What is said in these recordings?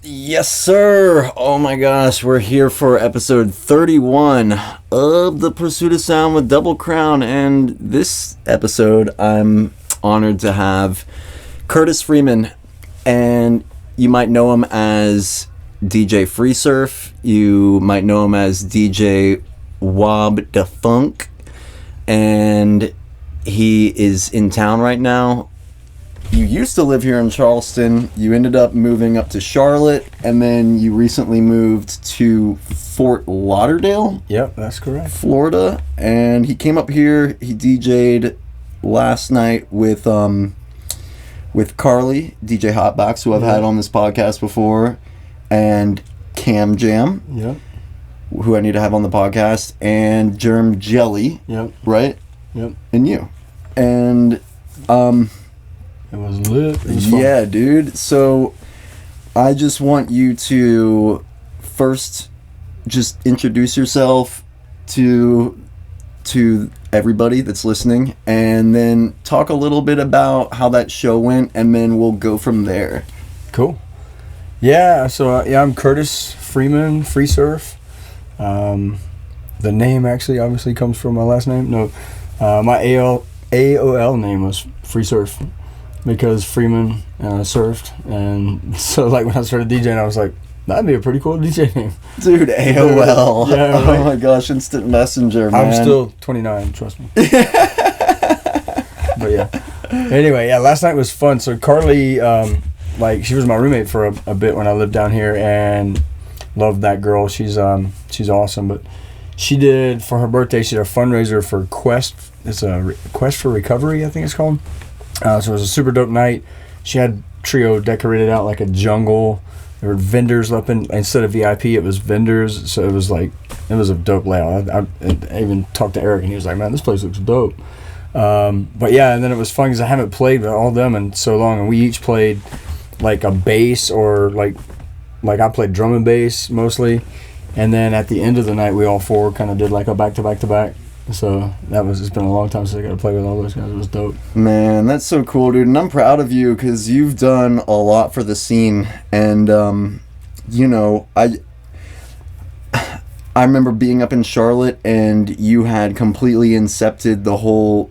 Yes, sir. Oh my gosh, we're here for episode 31 of The Pursuit of Sound with Double Crown. And this episode, I'm honored to have Curtis Freeman. And you might know him as DJ FREESURF. You might know him as DJ Wob Da Funk. And he is in town right now. You used to live here in Charleston. You ended up moving up to Charlotte, and then you recently moved to Fort Lauderdale. Yep, that's correct. Florida. And he came up here. He DJ'd last night with Carly, DJ Hotbox, who I've had on this podcast before, and Cam Jam, who I need to have on the podcast, and Germ Jelly, right? Yep. And you. And it was lit. It was fun. Yeah, dude. So I just want you to first just introduce yourself to everybody that's listening, and then talk a little bit about how that show went, and then we'll go from there. Cool. Yeah, so I'm Curtis Freeman, FREESURF. The name actually obviously comes from my last name. No, my AOL name was FREESURF. Because Freeman surfed, and so like when I started DJing, I was like, that'd be a pretty cool DJ name. Dude, AOL. Yeah, right. Oh my gosh, instant messenger, man. I'm still 29, trust me. But yeah. Anyway, yeah, last night was fun. So Carly, she was my roommate for a bit when I lived down here, and loved that girl. She's awesome. But she did, for her birthday, she did a fundraiser for Quest. It's a Quest for Recovery, I think it's called. So it was a super dope night. She had Trio decorated out like a jungle. There were vendors up in, instead of VIP, it was vendors. So it was a dope layout. I even talked to Eric, and he was like, man, this place looks dope. But yeah, and then it was fun because I haven't played with all of them in so long, and we each played like a bass, or like I played drum and bass mostly. And then at the end of the night, we all four kind of did like a back-to-back-to-back. So it's been a long time since I got to play with all those guys. It was dope. Man, that's so cool, dude. And I'm proud of you because you've done a lot for the scene. And, I remember being up in Charlotte, and you had completely incepted the whole,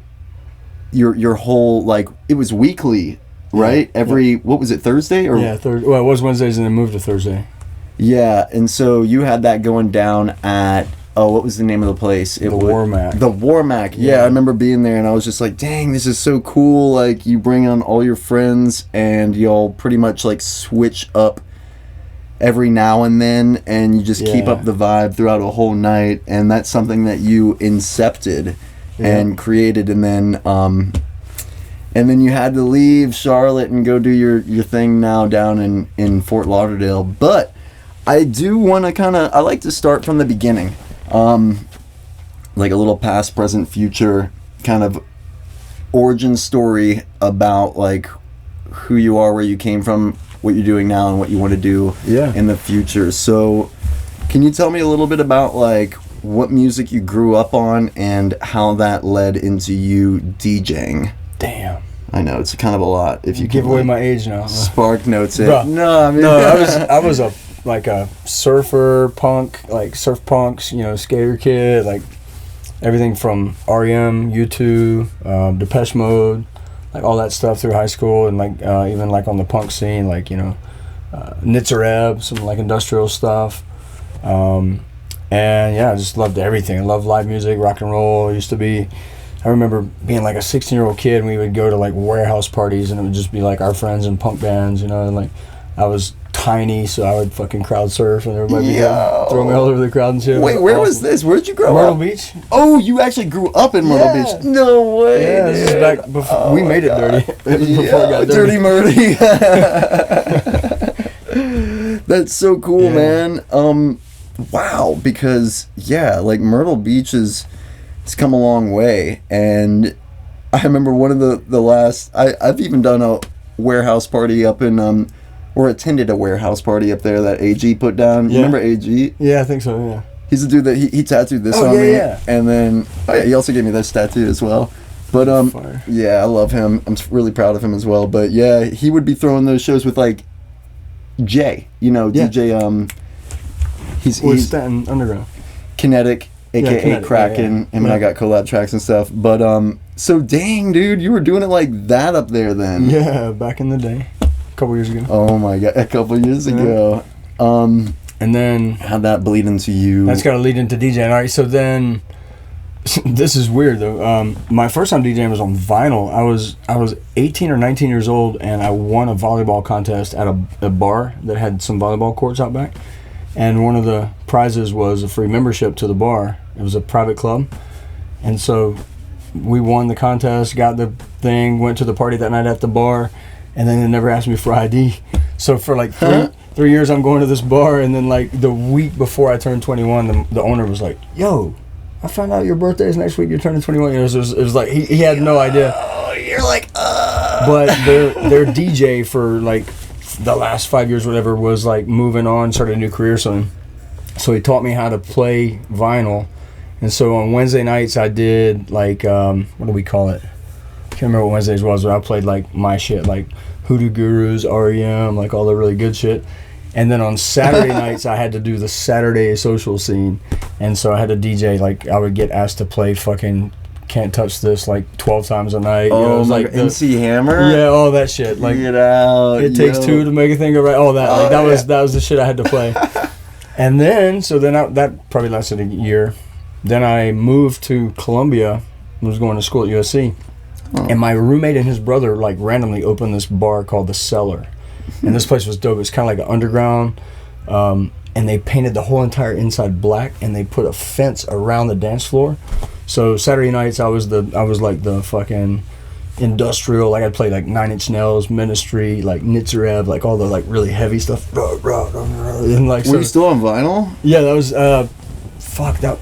your whole, like, it was weekly, right? What was it, Thursday? Yeah, Thursday. Well, it was Wednesdays and then moved to Thursday. Yeah, and so you had that going down at... Oh, what was the name of the place? The Warmac. The Warmac. Yeah, I remember being there, and I was just like, dang, this is so cool. Like, you bring on all your friends, and y'all pretty much, like, switch up every now and then, and you just keep up the vibe throughout a whole night, and that's something that you incepted and created, and then you had to leave Charlotte and go do your thing now down in Fort Lauderdale. But I do want to I like to start from the beginning. Like a little past, present, future kind of origin story about like who you are, where you came from, what you're doing now, and what you want to do in the future. So can you tell me a little bit about like what music you grew up on and how that led into you DJing? Damn. I know, it's kind of a lot. If you give away my age now. Spark notes it. Bruh. No, I was a surfer punk, like surf punks, skater kid, like everything from REM, U2, Depeche Mode, like all that stuff through high school, and like even like on the punk scene, like Nitzareb, some like industrial stuff, and yeah, I just loved everything. I loved live music, rock and roll. I remember being like a 16-year-old kid, and we would go to like warehouse parties, and it would just be like our friends and punk bands, and like I was tiny, so I would fucking crowd surf, and everybody would throw me all over the crowd and shit. Wait, where was this? Where'd you grow up? Myrtle Beach. Oh, you actually grew up in Myrtle Beach? No way. Yeah, this is back before we made it dirty. Before it got dirty Murdy. That's so cool, man. Wow, because like Myrtle Beach it's come a long way, and I remember one of the last. I've even done a warehouse party up in or attended a warehouse party up there that AG put down. You remember AG? Yeah, I think so, yeah. He's the dude that he tattooed this on me. Yeah. And then he also gave me this tattoo as well. But yeah, I love him. I'm really proud of him as well. But yeah, he would be throwing those shows with like Jay, DJ. He's Stanton Underground. Kinetic, aka Kinetic, Kraken. Him and I got collab tracks and stuff. But so dang, dude, you were doing it like that up there then. Yeah, back in the day, a couple years ago. Oh my god, a couple years ago. And then how'd that bleed into you? That's got to lead into DJing. All right, so then this is weird though. My first time DJing was on vinyl. I was 18 or 19 years old, and I won a volleyball contest at a bar that had some volleyball courts out back. And one of the prizes was a free membership to the bar. It was a private club, and so we won the contest, got the thing, went to the party that night at the bar, and then they never asked me for ID. So for like 3 years, I'm going to this bar, and then like the week before I turned 21, the owner was like, "Yo, I found out your birthday is next week. You're turning 21." It was like he had no idea. Oh, you're like, But their DJ for like the last 5 years, whatever, was like moving on, started a new career. So he taught me how to play vinyl, and so on Wednesday nights I did like what do we call it? I can't remember what Wednesdays was, but I played like my shit, like Hoodoo Gurus, REM, like all the really good shit. And then on Saturday nights, I had to do the Saturday social scene. And so I had to DJ, like, I would get asked to play fucking Can't Touch This, like, 12 times a night. oh, it was my like god, MC Hammer? Yeah, all that shit. Like, Get out. It Takes Two to Make a Thing Go Right. All that. Like, that was the shit I had to play. And then, so then that probably lasted a year. Then I moved to Columbia. I was going to school at USC. Oh. And my roommate and his brother, like, randomly opened this bar called The Cellar. And this place was dope. It's kind of like an underground, and they painted the whole entire inside black, and they put a fence around the dance floor. So Saturday nights, I was like the fucking industrial. Like I'd play like 9 Inch Nails, Ministry, like Nitzerev, like all the like really heavy stuff. And like, were you still on vinyl? Yeah, that was fuck that.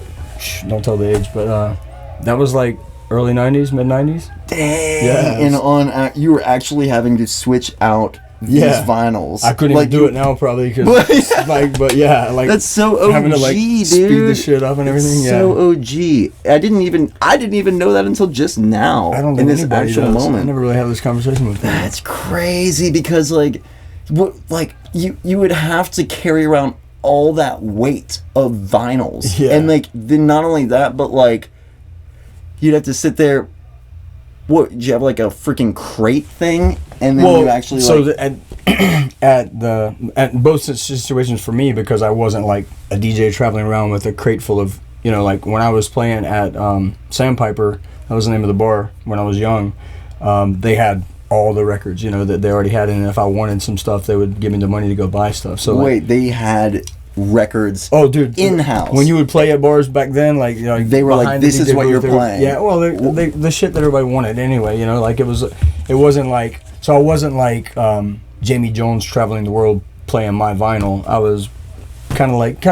Don't tell the age, but that was like early '90s, mid '90s. Dang. Yeah, and you were actually having to switch out these vinyls. I couldn't even do it now probably because but yeah, like that's so OG, having to like dude. Speed the shit up and everything. So OG. I didn't even know that until just now. I don't think in this actual moment. I never really had this conversation with them. That's crazy because like you would have to carry around all that weight of vinyls, and like then not only that, but like you'd have to sit there. What, did you have like a freaking crate thing? And then you actually so at both situations for me, because I wasn't like a DJ traveling around with a crate full of, like when I was playing at Sandpiper, that was the name of the bar when I was young, they had all the records, that they already had, and if I wanted some stuff, they would give me the money to go buy stuff. So wait, they had records in-house when you would play at bars back then, like they were like, this is what you're playing. Yeah, well, they the shit that everybody wanted anyway, like it wasn't like, so I wasn't like Jamie Jones traveling the world playing my vinyl. I was kind of like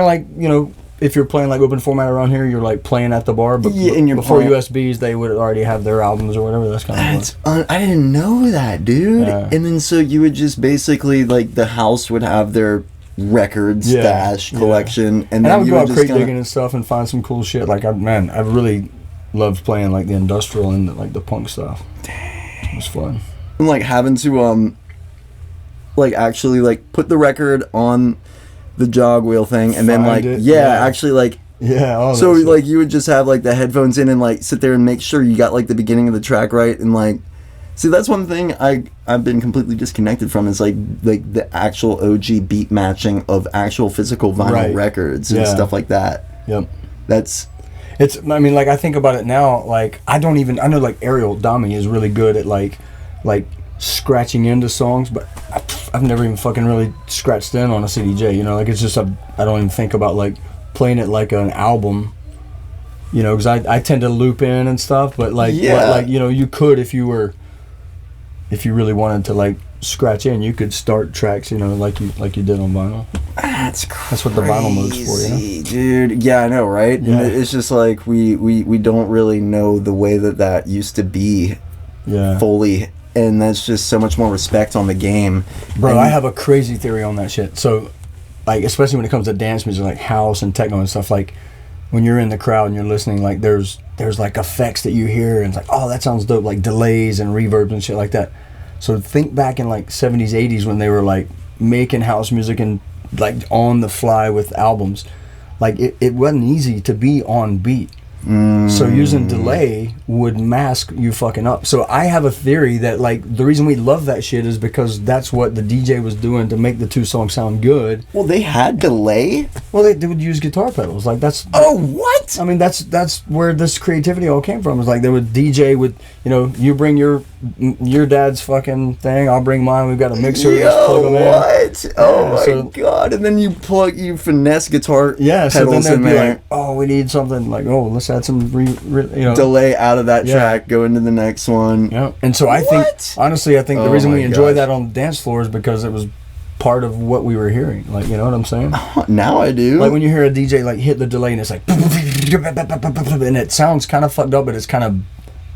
if you're playing like open format around here, you're like playing at the bar, but before USBs they would already have their albums or whatever. That's kind of I didn't know that, dude. Yeah. And then so you would just basically like the house would have their record stash collection, and then I would go out crate digging and stuff and find some cool shit. Like I really loved playing like the industrial and like the punk stuff. Dang, it was fun. And like having to like actually like put the record on the jog wheel thing, and then like actually like so like you would just have like the headphones in and like sit there and make sure you got like the beginning of the track right, and like see, that's one thing I've been completely disconnected from is like the actual OG beat matching of actual physical vinyl records and stuff like that. Yep. I mean, like I think about it now, like I know like Ariel Dami is really good at like scratching into songs, but I've never even fucking really scratched in on a CDJ, like it's just I don't even think about like playing it like an album. Because I tend to loop in and stuff, but you could if you really wanted to like scratch in, you could start tracks, like you did on vinyl. That's crazy. That's what the vinyl mode's for, dude. Yeah, I know, right? Yeah. It's just like we don't really know the way that used to be fully, and that's just so much more respect on the game. Bro, I have a crazy theory on that shit. So, like, especially when it comes to dance music, like house and techno and stuff, like when you're in the crowd and you're listening, like there's like effects that you hear and it's like, oh, that sounds dope, like delays and reverbs and shit like that. So think back in like 70s, 80s when they were like making house music and like on the fly with albums, like it wasn't easy to be on beat. So using delay would mask you fucking up. So I have a theory that like the reason we love that shit is because that's what the DJ was doing to make the two songs sound good. Well, they had delay. Well, they would use guitar pedals. Like that's. Oh, what? I mean, that's where this creativity all came from. It's like they would DJ with, you know, you bring your dad's fucking thing, I'll bring mine. We've got a mixer. Yo, let's plug them in. what? Oh Yeah, my god! And then you finesse guitar Yeah, so then pedals they'd in be there. like, oh, we need something like, oh, let's add some, Delay out of that Yeah. track, go into the next one. Yeah, and so I think, honestly, I think the Oh reason my we enjoy gosh. that on the dance floor is because it was part of what we were hearing. Like, you know what I'm saying? Now I do. Like when you hear a DJ like hit the delay and it's like, and it sounds kind of fucked up, but it's kind of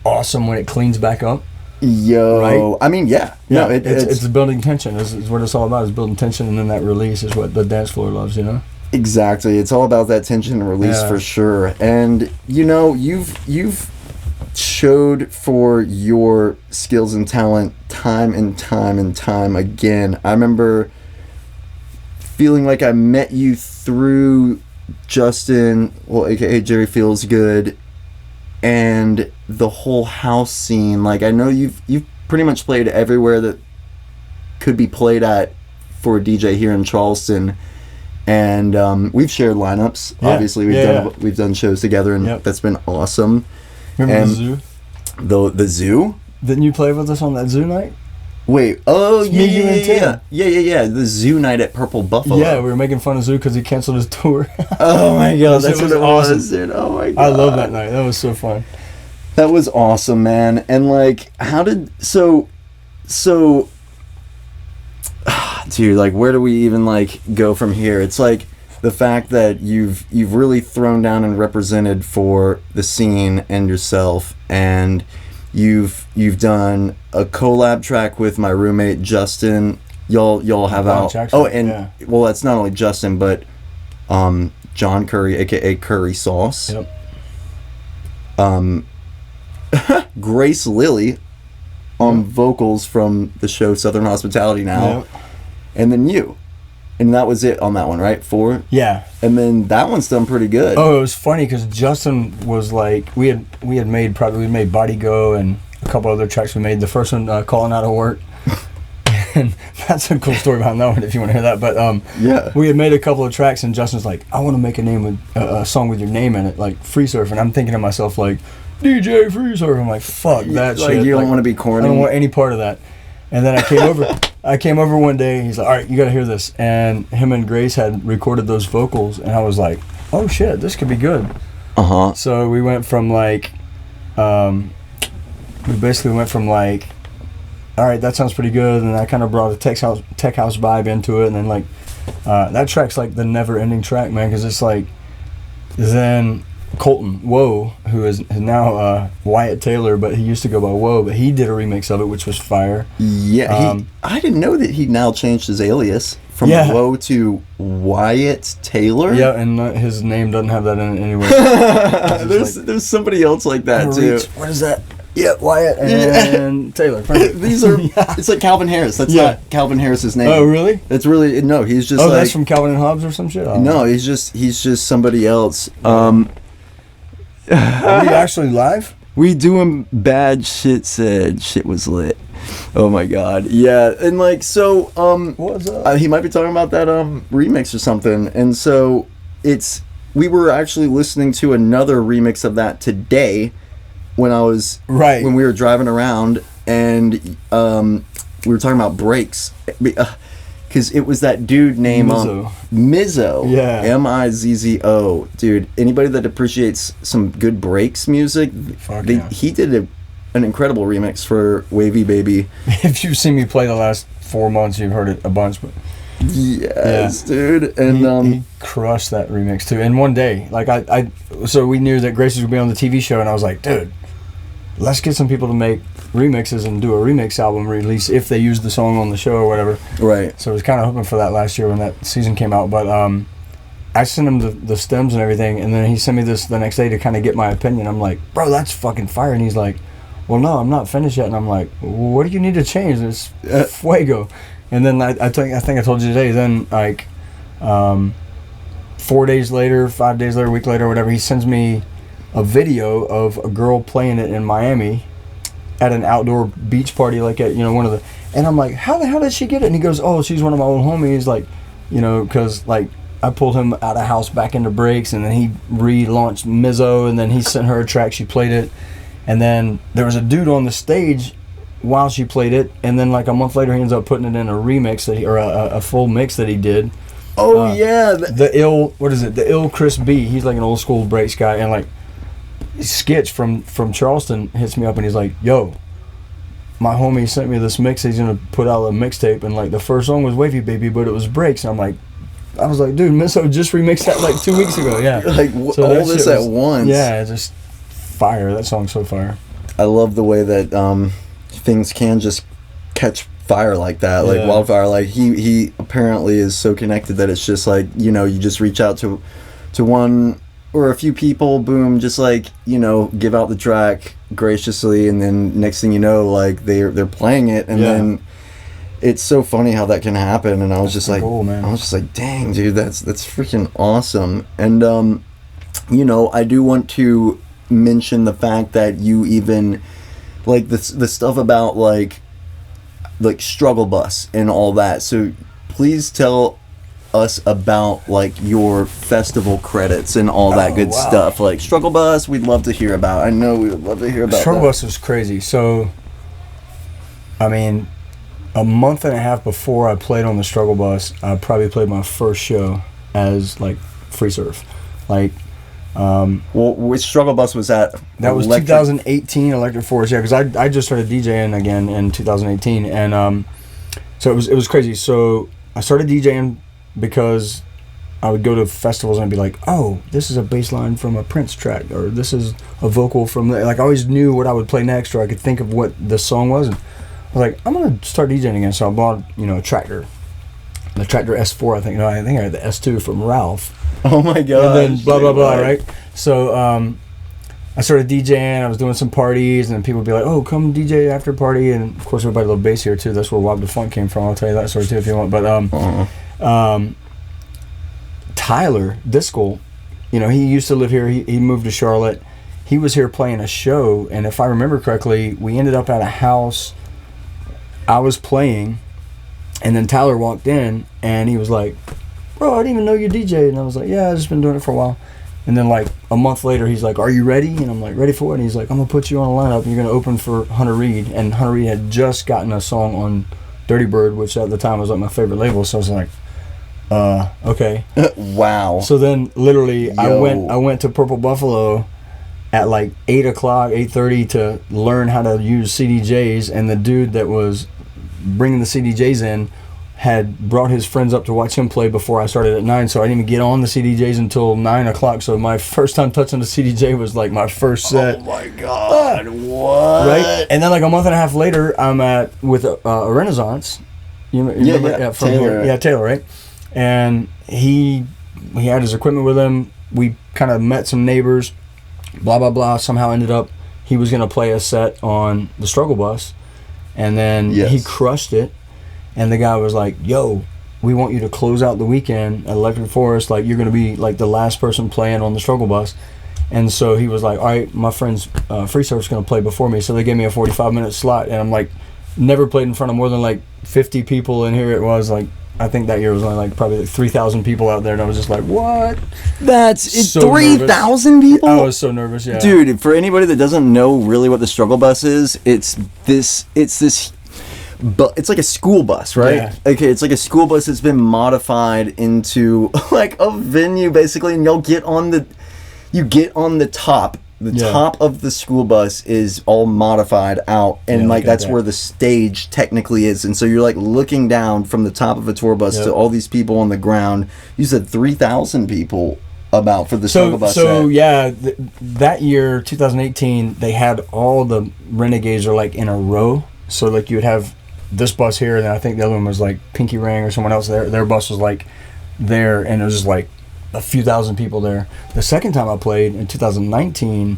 awesome when it cleans back up. Yo, Right? I mean, yeah. Yeah, No, it's building tension. Is what it's all about. Is building tension, and then that release is what the dance floor loves. You know. exactly. It's all about that tension and release Yeah. for sure. And you know, you've showed for your skills and talent time and time and time again. I remember feeling like I met you through Justin, well, aka Jerry Feels Good, and the whole house scene. Like, I know you've pretty much played everywhere that could be played at for a DJ here in Charleston, and we've shared lineups. Yeah. Obviously, we've done shows together, and Yep. that's been awesome. Remember And the zoo? The zoo. Didn't you play with us on that zoo night? Wait, oh It's yeah, me, you, and yeah, Tim. yeah, the zoo night at Purple Buffalo. Yeah, we were making fun of Zoo because he canceled his tour. Oh my god, That that's shit what it was awesome. was, dude. Oh my god, I love that night. That was so fun. That was awesome, man. And like, how did so, dude? Like, where do we even like go from here? It's like the fact that you've really thrown down and represented for the scene and yourself, and you've done a collab track with my roommate Justin. Y'all have John out. Jackson, Oh, and yeah. well, that's not only Justin, but John Curry, aka Curry Sauce. Yep. Grace Lilly on vocals from the show Southern Hospitality now, Yep. and then you, and that was it on that one, right? 4, Yeah. and then that one's done pretty good. Oh, it was funny because Justin was like, we had made Body Go and a couple other tracks we made. The first one, Calling Out of Work. And that's a cool story behind that one if you want to hear that. But Yeah. we had made a couple of tracks and Justin's like, I want to make a song with your name in it, like FREESURF. And I'm thinking to myself like, DJ FREESURF. I'm like, fuck that Like, shit. you don't want to be corny. I don't want any part of that. And then I came over one day and he's like, all right, you got to hear this. And him and Grace had recorded those vocals and I was like, oh shit, this could be good. Uh-huh. So we went from like, we basically went from like, all right, that sounds pretty good, and I kind of brought a tech house vibe into it, and then like, that track's like the never-ending track, man, because it's like, then Colton Whoa, who is now Wyatt Taylor, but he used to go by Whoa, but he did a remix of it, which was fire. Yeah, I didn't know that he now changed his alias from Yeah. Woe to Wyatt Taylor. Yeah, and his name doesn't have that in it anyway. there's somebody else like that too. What is that? Yeah, Wyatt and Taylor. Perfect. These are it's like Calvin Harris. That's Yeah. not Calvin Harris's name. Oh, really? It's really no. He's just Oh, like that's from Calvin and Hobbes or some shit? Oh. no. He's just somebody else. Are we actually live? We doing bad shit. Said shit was lit. Oh my god. Yeah, and like so. What's up? He might be talking about that remix or something. And so we were actually listening to another remix of that today when when we were driving around, and we were talking about breaks because it was that dude named Mizzo. Yeah. Mizzo. Dude, anybody that appreciates some good breaks music, Yeah. he did an incredible remix for Wavy Baby. If you've seen me play the last 4 months, you've heard it a bunch. But Yes, dude. And he crushed that remix too in one day. Like so we knew that Grace would be on the TV show, and I was like, dude, let's get some people to make remixes and do a remix album release if they use the song on the show or whatever. right. So I was kind of hoping for that last year when that season came out. But I sent him the stems and everything, and then he sent me this the next day to kind of get my opinion. I'm like, bro, that's fucking fire. And he's like, well, no, I'm not finished yet. And I'm like, well, what do you need to change? It's fuego. And then I think I told you today. Then like 4 days later, 5 days later, a week later, whatever, he sends me a video of a girl playing it in Miami at an outdoor beach party, like at one of the. And I'm like, how the hell did she get it? And he goes, oh, she's one of my old homies, like, because like I pulled him out of house back into breaks, and then he relaunched Mizzo, and then he sent her a track. She played it, and then there was a dude on the stage while she played it, and then like a month later he ends up putting it in a remix or a full mix that he did. Oh yeah, the ill Chris B. He's like an old school breaks guy, and like Skitch from Charleston hits me up and he's like, yo, my homie sent me this mix. He's gonna put out a mixtape, and like the first song was Wavy Baby, but it was breaks. And I was like, dude, Mizzo just remixed that like 2 weeks ago. Yeah, like so all this at once. Yeah, just fire. That song's so fire. I love the way that things can just catch fire like that, like wildfire. Like he apparently is so connected that it's just like, you just reach out to one or a few people, boom, just like, give out the track graciously, and then next thing you know, like they're playing it, and then it's so funny how that can happen. And I was just like, cool, man. I was just like, dang, dude, that's freaking awesome. And I do want to mention the fact that you even like the stuff about like Struggle Bus and all that. So please tell us about like your festival credits and all that good stuff. Like Struggle Bus, we'd love to hear about. I know we would love to hear about Struggle Bus was crazy. So I mean, a month and a half before I played on the Struggle Bus, I probably played my first show as like FREESURF. Like which Struggle Bus was that? That was 2018 Electric Forest. Yeah, because I just started DJing again in 2018, and so it was crazy. So I started DJing because I would go to festivals and I'd be like, oh, this is a bass line from a Prince track, or this is a vocal from like I always knew what I would play next, or I could think of what the song was, and I was like, I'm gonna start DJing again. So I bought a tractor, the Tractor S4. I think I had the S2 from Ralph. Oh my god! And then blah blah blah, right? So I started DJing. I was doing some parties, and then people would be like, "Oh, come DJ after party." And of course, everybody loved bass here too. That's where Wob the Funk came from. I'll tell you that story too if you want. But Tyler Diskel, he used to live here. He moved to Charlotte. He was here playing a show, and if I remember correctly, we ended up at a house. I was playing, and then Tyler walked in, and he was like, bro, I didn't even know you DJ. And I was like, yeah, I've just been doing it for a while. And then like a month later, he's like, are you ready? And I'm like, ready for what? And he's like, I'm gonna put you on a lineup, and you're gonna open for Hunter Reed. And Hunter Reed had just gotten a song on Dirty Bird, which at the time was like my favorite label. So I was like, okay. Wow. So then literally I went to Purple Buffalo at like 8:30 to learn how to use CDJs, and the dude that was bringing the CDJs in had brought his friends up to watch him play before I started at 9, so I didn't even get on the CDJs until 9 o'clock. So my first time touching the CDJ was like my first set. Oh my god! What? Right? And then like a month and a half later, I'm with a Renaissance. You remember? Yeah, from Taylor. Yeah, Taylor, right? And he had his equipment with him. We kind of met some neighbors. Blah blah blah. Somehow ended up he was gonna play a set on the Struggle Bus, and then he crushed it. And the guy was like, yo, we want you to close out the weekend at Electric Forest. Like, you're going to be, like, the last person playing on the Struggle Bus. And so he was like, all right, my friend's FREESURF's going to play before me. So they gave me a 45-minute slot. And I'm like, never played in front of more than, like, 50 people. And here it was, like, I think that year was only, like, probably like 3,000 people out there. And I was just like, what? That's so 3,000 people? I was so nervous, yeah. Dude, for anybody that doesn't know really what the Struggle Bus is, it's this... But it's like a school bus, right? Yeah. Okay, it's like a school bus that's been modified into like a venue, basically, and you get on the top. The top of the school bus is all modified out, and like that's where the stage technically is. And so you're like looking down from the top of a tour bus to all these people on the ground. You said 3,000 people about for the Struggle Bus set. That year, 2018, they had all the Renegades are like in a row. So like you would have this bus here, and then I think the other one was like Pinky Ring or someone else. Their bus was like there, and it was just like a few thousand people there. The second time I played in 2019,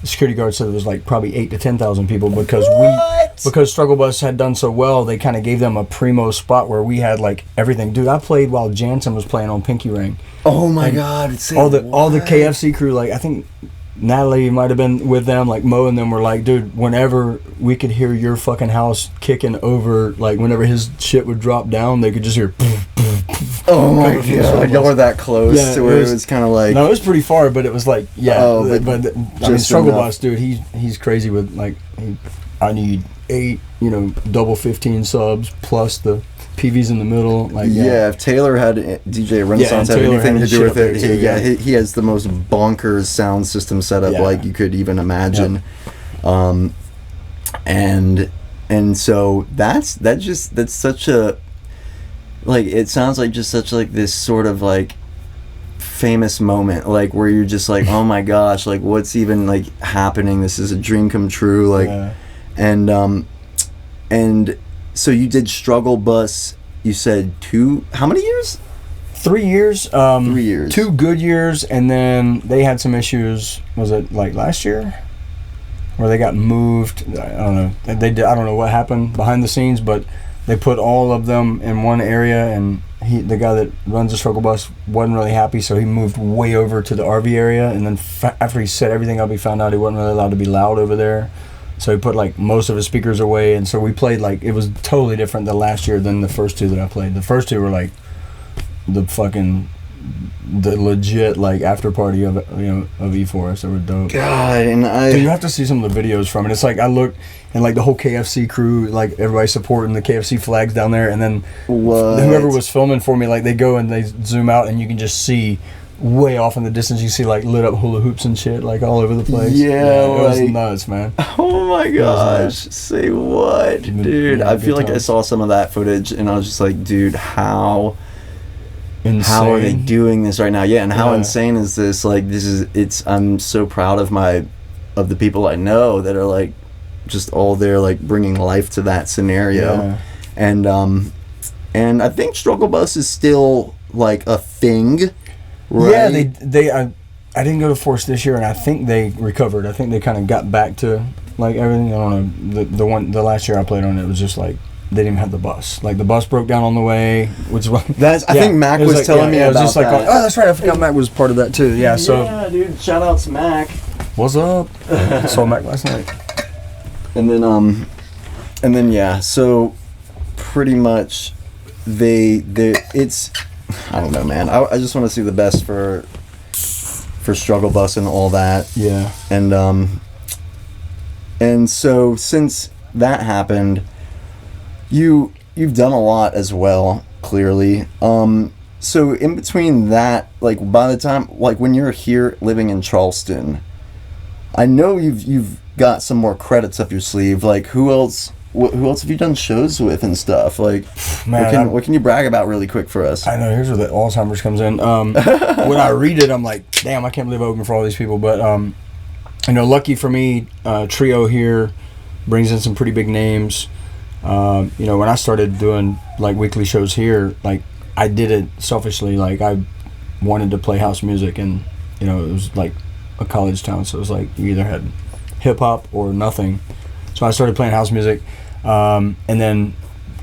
the security guard said it was like probably 8 to 10,000 people because What? because Struggle Bus had done so well, they kind of gave them a primo spot where we had like everything. Dude, I played while Jansen was playing on Pinky Ring. Oh my And God! all the KFC crew, like I think Natalie might have been with them, like Mo and them were like, dude, whenever we could hear your fucking house kicking over, like whenever his shit would drop down, they could just hear. Oh my God! Y'all were that close to where it was kind of like. No, it was pretty far, but it was like, yeah. Oh, but I mean, Struggle Bus, dude, he's crazy with like, I need 8, double 15 subs plus the PVs in the middle. Like yeah, if Taylor had DJ Renaissance had Taylor anything had to do with it, too, he has the most bonkers sound system setup like you could even imagine. Yep. And so that's such a, like, it sounds like just such like this sort of like famous moment, like where you're just like, oh my gosh, like what's even like happening? This is a dream come true. Like, and so you did Struggle Bus, you said how many years? 3 years. 3 years. 2 good years, and then they had some issues. Was it like last year? Where they got moved? I don't know. They did. I don't know what happened behind the scenes, but they put all of them in one area, and the guy that runs the Struggle Bus wasn't really happy, so he moved way over to the RV area, and then after he set everything up, he found out he wasn't really allowed to be loud over there. So he put like most of his speakers away, and so we played like, it was totally different the last year than the first 2 that I played. The first 2 were like the legit like after party of E4S. They were dope. God, and Dude, you have to see some of the videos from it. It's like I look and like the whole KFC crew, like everybody supporting the KFC flags down there, and then whoever was filming for me, like they go and they zoom out, and you can just see way off in the distance, you see like lit up hula hoops and shit like all over the place. Yeah, it was nuts, man. Oh my gosh, say what, dude? I feel like I saw some of that footage and I was just like, dude, how are they doing this right now? Yeah, and how insane is this? Like, I'm so proud of the people I know that are like just all there, like bringing life to that scenario. And I think Struggle Bus is still like a thing. Right? Yeah, I didn't go to Force this year, and I think they recovered. I think they kind of got back to like everything. I don't know. The last year I played on it was just like they didn't even have the bus. Like the bus broke down on the way, which is I think Mac was telling me about just like, that. oh, that's right. I forgot Mac was part of that too. Yeah. So yeah, dude. Shout out to Mac. What's up? I saw Mac last night. And then yeah. So pretty much it's. I don't know, man. I just want to see the best for Struggle Bus and all that. Yeah. And so since that happened, you've done a lot as well, clearly. So in between that, like by the time, like when you're here living in Charleston, I know you've got some more credits up your sleeve. Like who else have you done shows with and stuff? Like, man, what can you brag about really quick for us? I know, here's where the Alzheimer's comes in. When I read it, I'm like, damn, I can't believe I opened for all these people. But, lucky for me, Trio here brings in some pretty big names. When I started doing, like, weekly shows here, like, I did it selfishly. Like, I wanted to play house music, and, it was, like, a college town. So it was, like, you either had hip-hop or nothing. So I started playing house music. And then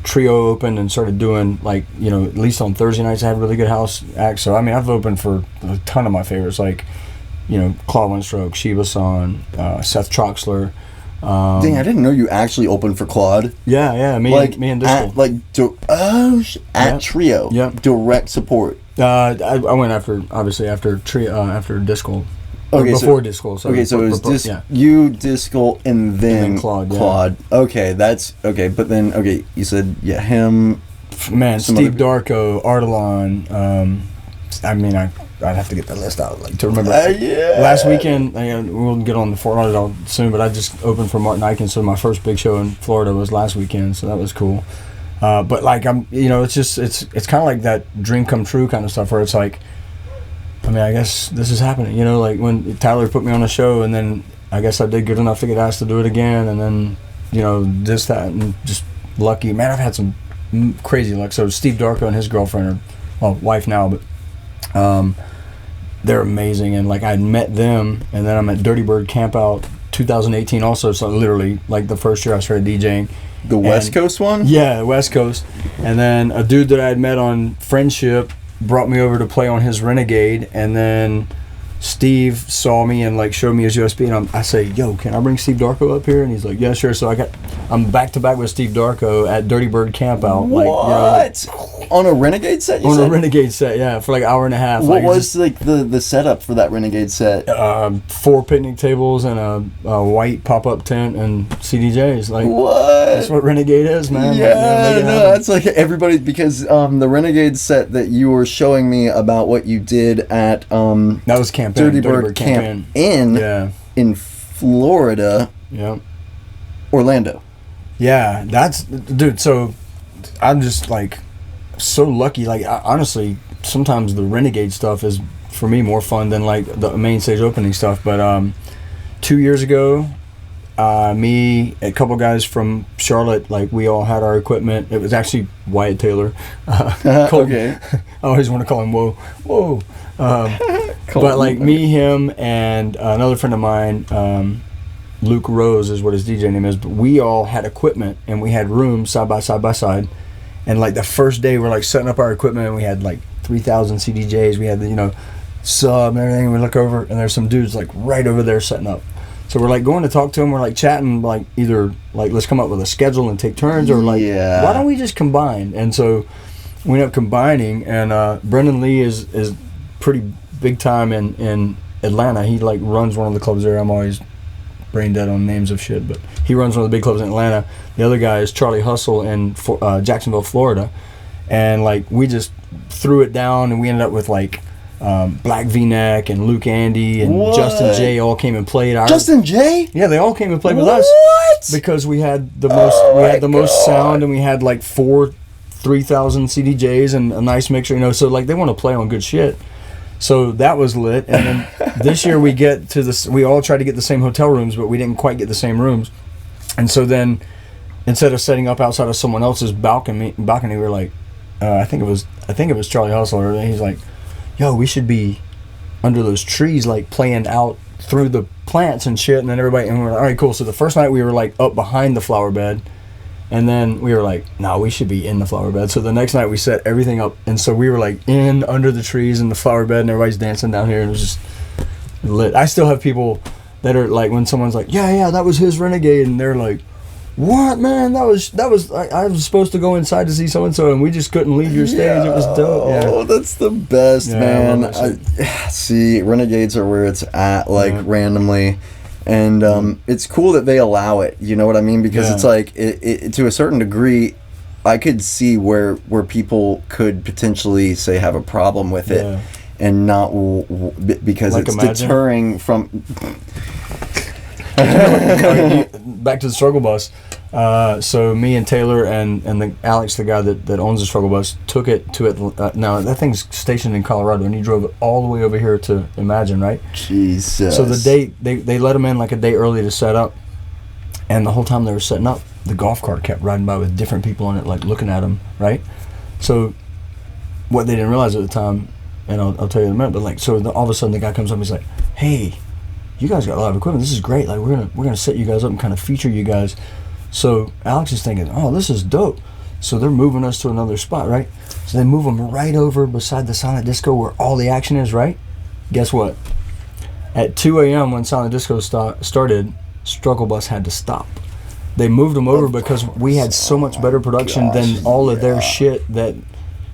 Trio opened and started doing, like, at least on Thursday nights I had really good house acts. So I mean, I've opened for a ton of my favorites, like Claude One Stroke, Shiva San, Seth Troxler. Dang, I didn't know you actually opened for Claude. Yeah, me and Disco. At Trio. Yep. Direct support. I went after Trio, after Disco. Okay, before Disco. So it was you, Disco, and then Claude. Claude. Yeah. Okay, that's okay. But then you said him. Man, Steve Darko, Artelon. I'd have to get that list out to remember. Last weekend, we'll get on the Fort Lauderdale soon, but I just opened for Martin Eichen, so my first big show in Florida was last weekend, so that was cool. But like it's kind of like that dream come true kind of stuff where it's like, I guess this is happening, like when Tyler put me on a show, and then I guess I did good enough to get asked to do it again, and then, this, that, and just lucky. Man, I've had some crazy luck. So Steve Darko and his girlfriend, wife now, but they're amazing. And like I met them, and then I'm at Dirty Bird Camp Out 2018 also. So literally like the first year I started DJing. The West Coast one? Yeah, West Coast. And then a dude that I had met on Friendship brought me over to play on his Renegade, and then Steve saw me and like showed me his USB, and I say, yo, can I bring Steve Darko up here? And he's like, yeah, sure. So I'm back to back with Steve Darko at Dirty Bird Camp Out. What? Like, on a Renegade set? On a Renegade set, yeah, for like an hour and a half. What was like the setup for that Renegade set? 4 picnic tables and a white pop-up tent and CDJs. Like, what? That's what Renegade is, man. Yeah, like, no, that's like everybody, because the Renegade set that you were showing me about what you did at that was Camp Dirty Bird Camp in Florida. Yep. Orlando. Yeah, that's, dude, so I'm just like so lucky. Like honestly, sometimes the Renegade stuff is for me more fun than like the main stage opening stuff. But 2 years ago, me, a couple guys from Charlotte, like we all had our equipment. It was actually Wyatt Taylor. Okay. I always want to call him Whoa. But like me, him, and another friend of mine, Luke Rose is what his DJ name is. But we all had equipment, and we had rooms side by side. And like the first day, we're like setting up our equipment, and we had like 3,000 CDJs. We had the sub and everything. We look over, and there's some dudes like right over there setting up. So we're like going to talk to them. We're like chatting, like either like let's come up with a schedule and take turns, or like why don't we just combine? And so we ended up combining. And Brendan Lee is pretty big time in Atlanta. He like runs one of the clubs there. I'm always brain dead on names of shit, but he runs one of the big clubs in Atlanta. The other guy is Charlie Hustle in Jacksonville, Florida. And like we just threw it down, and we ended up with like Black V-Neck and Luke Andy and Justin J all came and played. Justin J? Yeah, they all came and played with us because we had the most sound, and we had like 3,000 CDJs and a nice mixer, so like they want to play on good shit. So that was lit. And then this year we all tried to get the same hotel rooms, but we didn't quite get the same rooms. And so then instead of setting up outside of someone else's balcony, we were like, I think it was Charlie Hustle, or he's like, yo, we should be under those trees, like playing out through the plants and shit. And then everybody, and we're like, all right, cool. So the first night we were like up behind the flower bed, and then we were like, no, we should be in the flower bed. So the next night we set everything up, and so we were like in under the trees in the flower bed, and everybody's dancing down here, and it was just lit. I still have people that are like, when someone's like, yeah, that was his Renegade, and they're like, what, man? That was I was supposed to go inside to see so and so, and we just couldn't leave your stage. It was dope. Yeah. Oh, that's the best, man. See, Renegades are where it's at, like randomly, and it's cool that they allow it. You know what I mean? Because it's like it to a certain degree, I could see where people could potentially say have a problem with it, and not because like it's deterring from. Back to the struggle bus. So me and Taylor and Alex, the guy that owns the struggle bus, took it to it. Now that thing's stationed in Colorado, and he drove it all the way over here to Imagine, right? Jesus. So the day they let him in like a day early to set up, and the whole time they were setting up, the golf cart kept riding by with different people on it, like looking at him, right? So what they didn't realize at the time, and I'll tell you in a minute, but like, so all of a sudden the guy comes up and he's like, hey, you guys got a lot of equipment. This is great. Like we're gonna set you guys up and kind of feature you guys. So Alex is thinking, oh, this is dope. So they're moving us to another spot, right? So they move them right over beside the Silent Disco where all the action is, right? Guess what? At 2 a.m. when Silent Disco started, Struggle Bus had to stop. They moved them over because we had so much better production than all of their shit that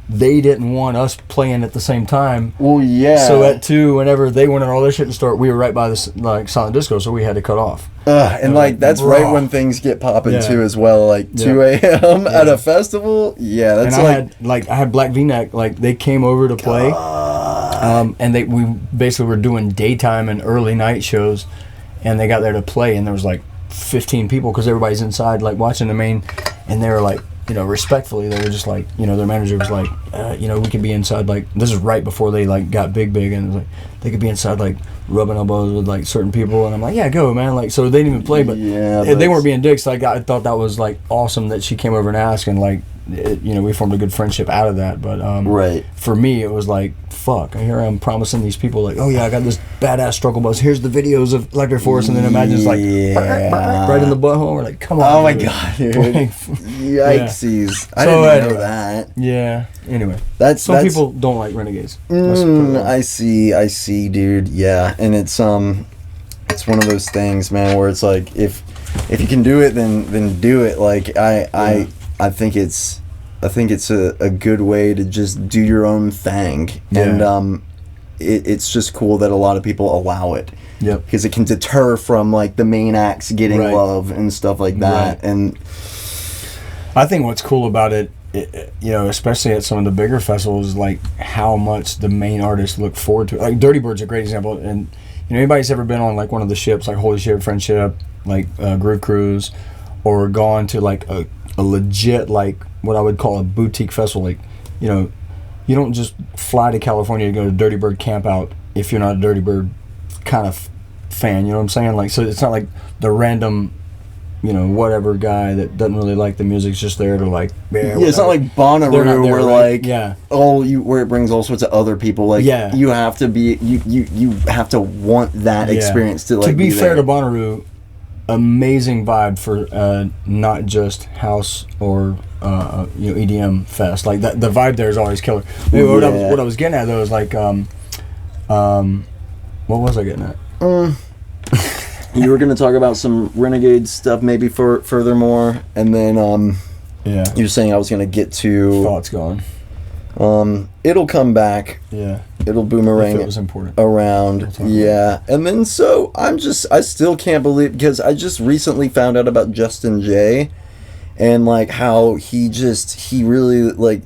they didn't want us playing at the same time. Well, yeah. So at 2, whenever they wanted all their shit to start, we were right by this like Silent Disco, so we had to cut off. And like that's right when things get popping too, as well. Like 2 a.m. at a festival. Yeah, that's and I had Black V-Neck. Like they came over to play, and we basically were doing daytime and early night shows, and they got there to play, and there was like 15 people because everybody's inside like watching the main, and they were like, respectfully, they were just like, their manager was like, we could be inside, like, this is right before they, like, got big, and it was like, they could be inside, like, rubbing elbows with, like, certain people, and I'm like, yeah, go, man, like, so they didn't even play, but they weren't being dicks. Like, I thought that was, like, awesome that she came over and asked, and, like, we formed a good friendship out of that, but, right. For me, it was, like, fuck. Here I'm promising these people like, oh yeah, I got this badass struggle bus. Here's the videos of Electric Force, and then imagine it's like right in the butthole. We're like, come on. Oh my god, dude. Yikesies. I didn't know that. Yeah. Anyway, that's people don't like Renegades. I see, dude. Yeah, and it's one of those things, man, where it's like if you can do it, then do it. Like I think it's a good way to just do your own thing, and it's just cool that a lot of people allow it. Yep. Because it can deter from like the main acts getting love and stuff like that, and I think what's cool about it, you know, especially at some of the bigger festivals, like how much the main artists look forward to it. Like Dirty Bird's a great example, and you know, anybody's ever been on like one of the ships, like Holy Ship, Friendship, like Groove Cruise, or gone to like a legit, like what I would call a boutique festival, like, you know, you don't just fly to California to go to Dirty Bird camp out if you're not a Dirty Bird kind of fan, you know what I'm saying? Like, so it's not like the random, you know, whatever guy that doesn't really like the music's just there to like, it's not like Bonnaroo where like where it brings all sorts of other people. Like, you have to be you have to want that experience to like. To be fair to Bonnaroo, amazing vibe for not just house or you know, EDM fest. Like that, the vibe there is always killer. Maybe what I was getting at though is like what was I getting at? You were going to talk about some Renegade stuff, maybe for furthermore, and then you were saying I was going to get to thoughts going. It'll come back. Yeah. It'll boomerang it was important. around. Yeah. And then so I still can't believe, because I just recently found out about Justin J, and like how he really like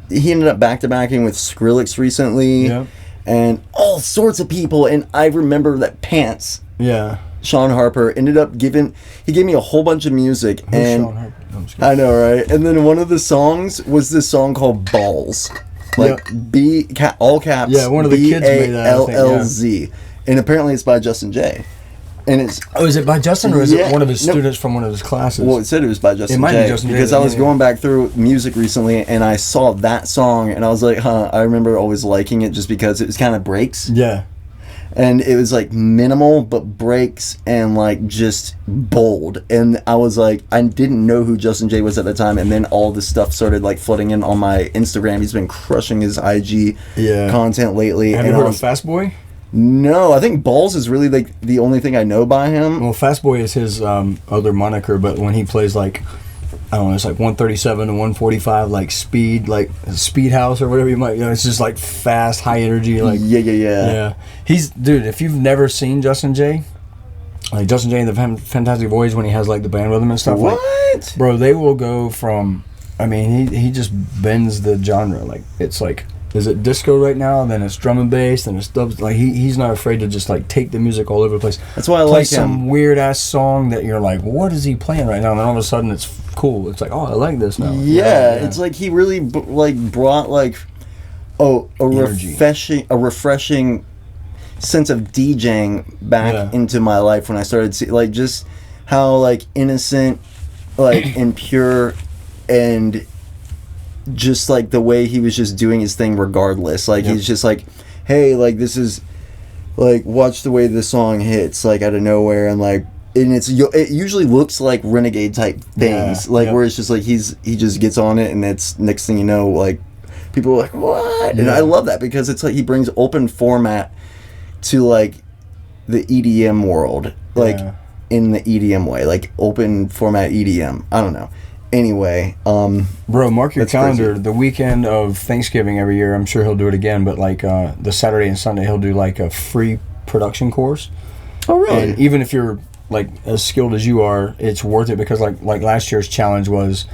he ended up back-to-backing with Skrillex recently. Yep. And all sorts of people, and I remember that Pants. Yeah. Sean Harper ended up he gave me a whole bunch of music. Who's and Sean Harper? I know, right? And then one of the songs was this song called Balls. Like all caps. Yeah, one of the kids made that, I think, BALLZ. And apparently it's by Justin J. And it's is it by Justin, or is it one of his students from one of his classes? Well, it said it was by Justin J. It might be Justin J. Because I was going back through music recently and I saw that song and I was like, I remember always liking it just because it was kind of breaks. Yeah. And it was like minimal but breaks and like just bold. And I was like, I didn't know who Justin J was at the time, and then all this stuff started like flooding in on my Instagram. He's been crushing his IG content lately. Have you heard of Fast Boy? No, I think Balls is really like the only thing I know by him. Well, Fast Boy is his other moniker, but when he plays like, I don't know, it's like 137 to 145, like speed house or whatever you might, you know, it's just like fast, high energy, like yeah. He's, dude, if you've never seen Justin J, like Justin J and the Fantastic Voyage, when he has like the band with him and stuff, what? Like, bro, they will go from, I mean, he just bends the genre. Like, it's like, is it disco right now? Then it's drum and bass. Then it's dubs. Like he's not afraid to just like take the music all over the place. That's why I play like some weird ass song that you're like, what is he playing right now? And then all of a sudden it's cool. It's like, oh, I like this now. Yeah, it's like he really brought like a refreshing sense of DJing back into my life when I started seeing like just how like innocent, like and pure, and just like the way he was just doing his thing regardless. Like he's just like, hey, like this is like, watch the way this song hits like out of nowhere, and like, and it usually looks like Renegade type things, where it's just like he just gets on it, and it's next thing you know, like people are like, what? And I love that because it's like he brings open format to like the EDM world, like in the EDM way, like open format EDM. I don't know. Anyway, bro, mark your calendar. Crazy. The weekend of Thanksgiving every year, I'm sure he'll do it again, but like the Saturday and Sunday, he'll do like a free production course. Oh, really? And even if you're like as skilled as you are, it's worth it, because like last year's challenge was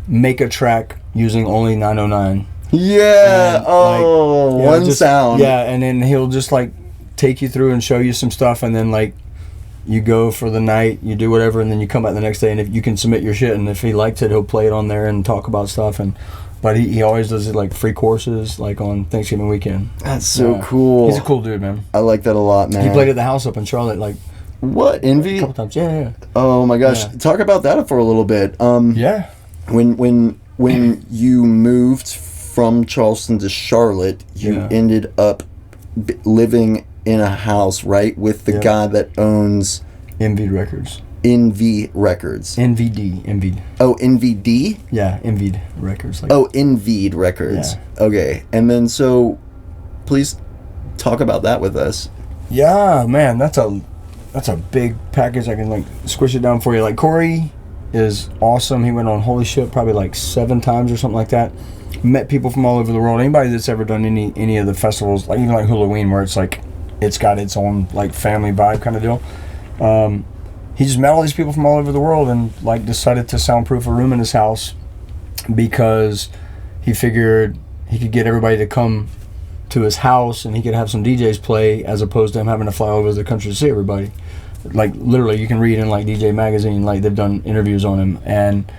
make a track using only 909. Yeah. And, one sound. Yeah, and then he'll just like take you through and show you some stuff, and then like you go for the night, you do whatever, and then you come back the next day, and if you can submit your shit, and if he likes it, he'll play it on there and talk about stuff. And but he always does it like free courses like on Thanksgiving weekend. That's so cool. He's a cool dude, man. I like that a lot, man. He played at the house up in Charlotte like what, Envy? A couple times. Yeah. Oh my gosh. Talk about that for a little bit. Yeah. When you moved from Charleston to Charlotte, you ended up living in a house, right, with the guy that owns NV Records. NV Records. NVD. Oh, NVD? Yeah, NVD Records. Like, oh, NVD Records. Yeah. Okay. And then, so, please talk about that with us. Yeah, man, that's a big package. I can, like, squish it down for you. Like, Corey is awesome. He went on Holy Shit probably, like, 7 times or something like that. Met people from all over the world. Anybody that's ever done any of the festivals, like, even like Halloween, where it's, like, it's got its own, like, family vibe kind of deal. He just met all these people from all over the world and, like, decided to soundproof a room in his house because he figured he could get everybody to come to his house and he could have some DJs play as opposed to him having to fly over the country to see everybody. Like, literally, you can read in, like, DJ Magazine, like, they've done interviews on him. And,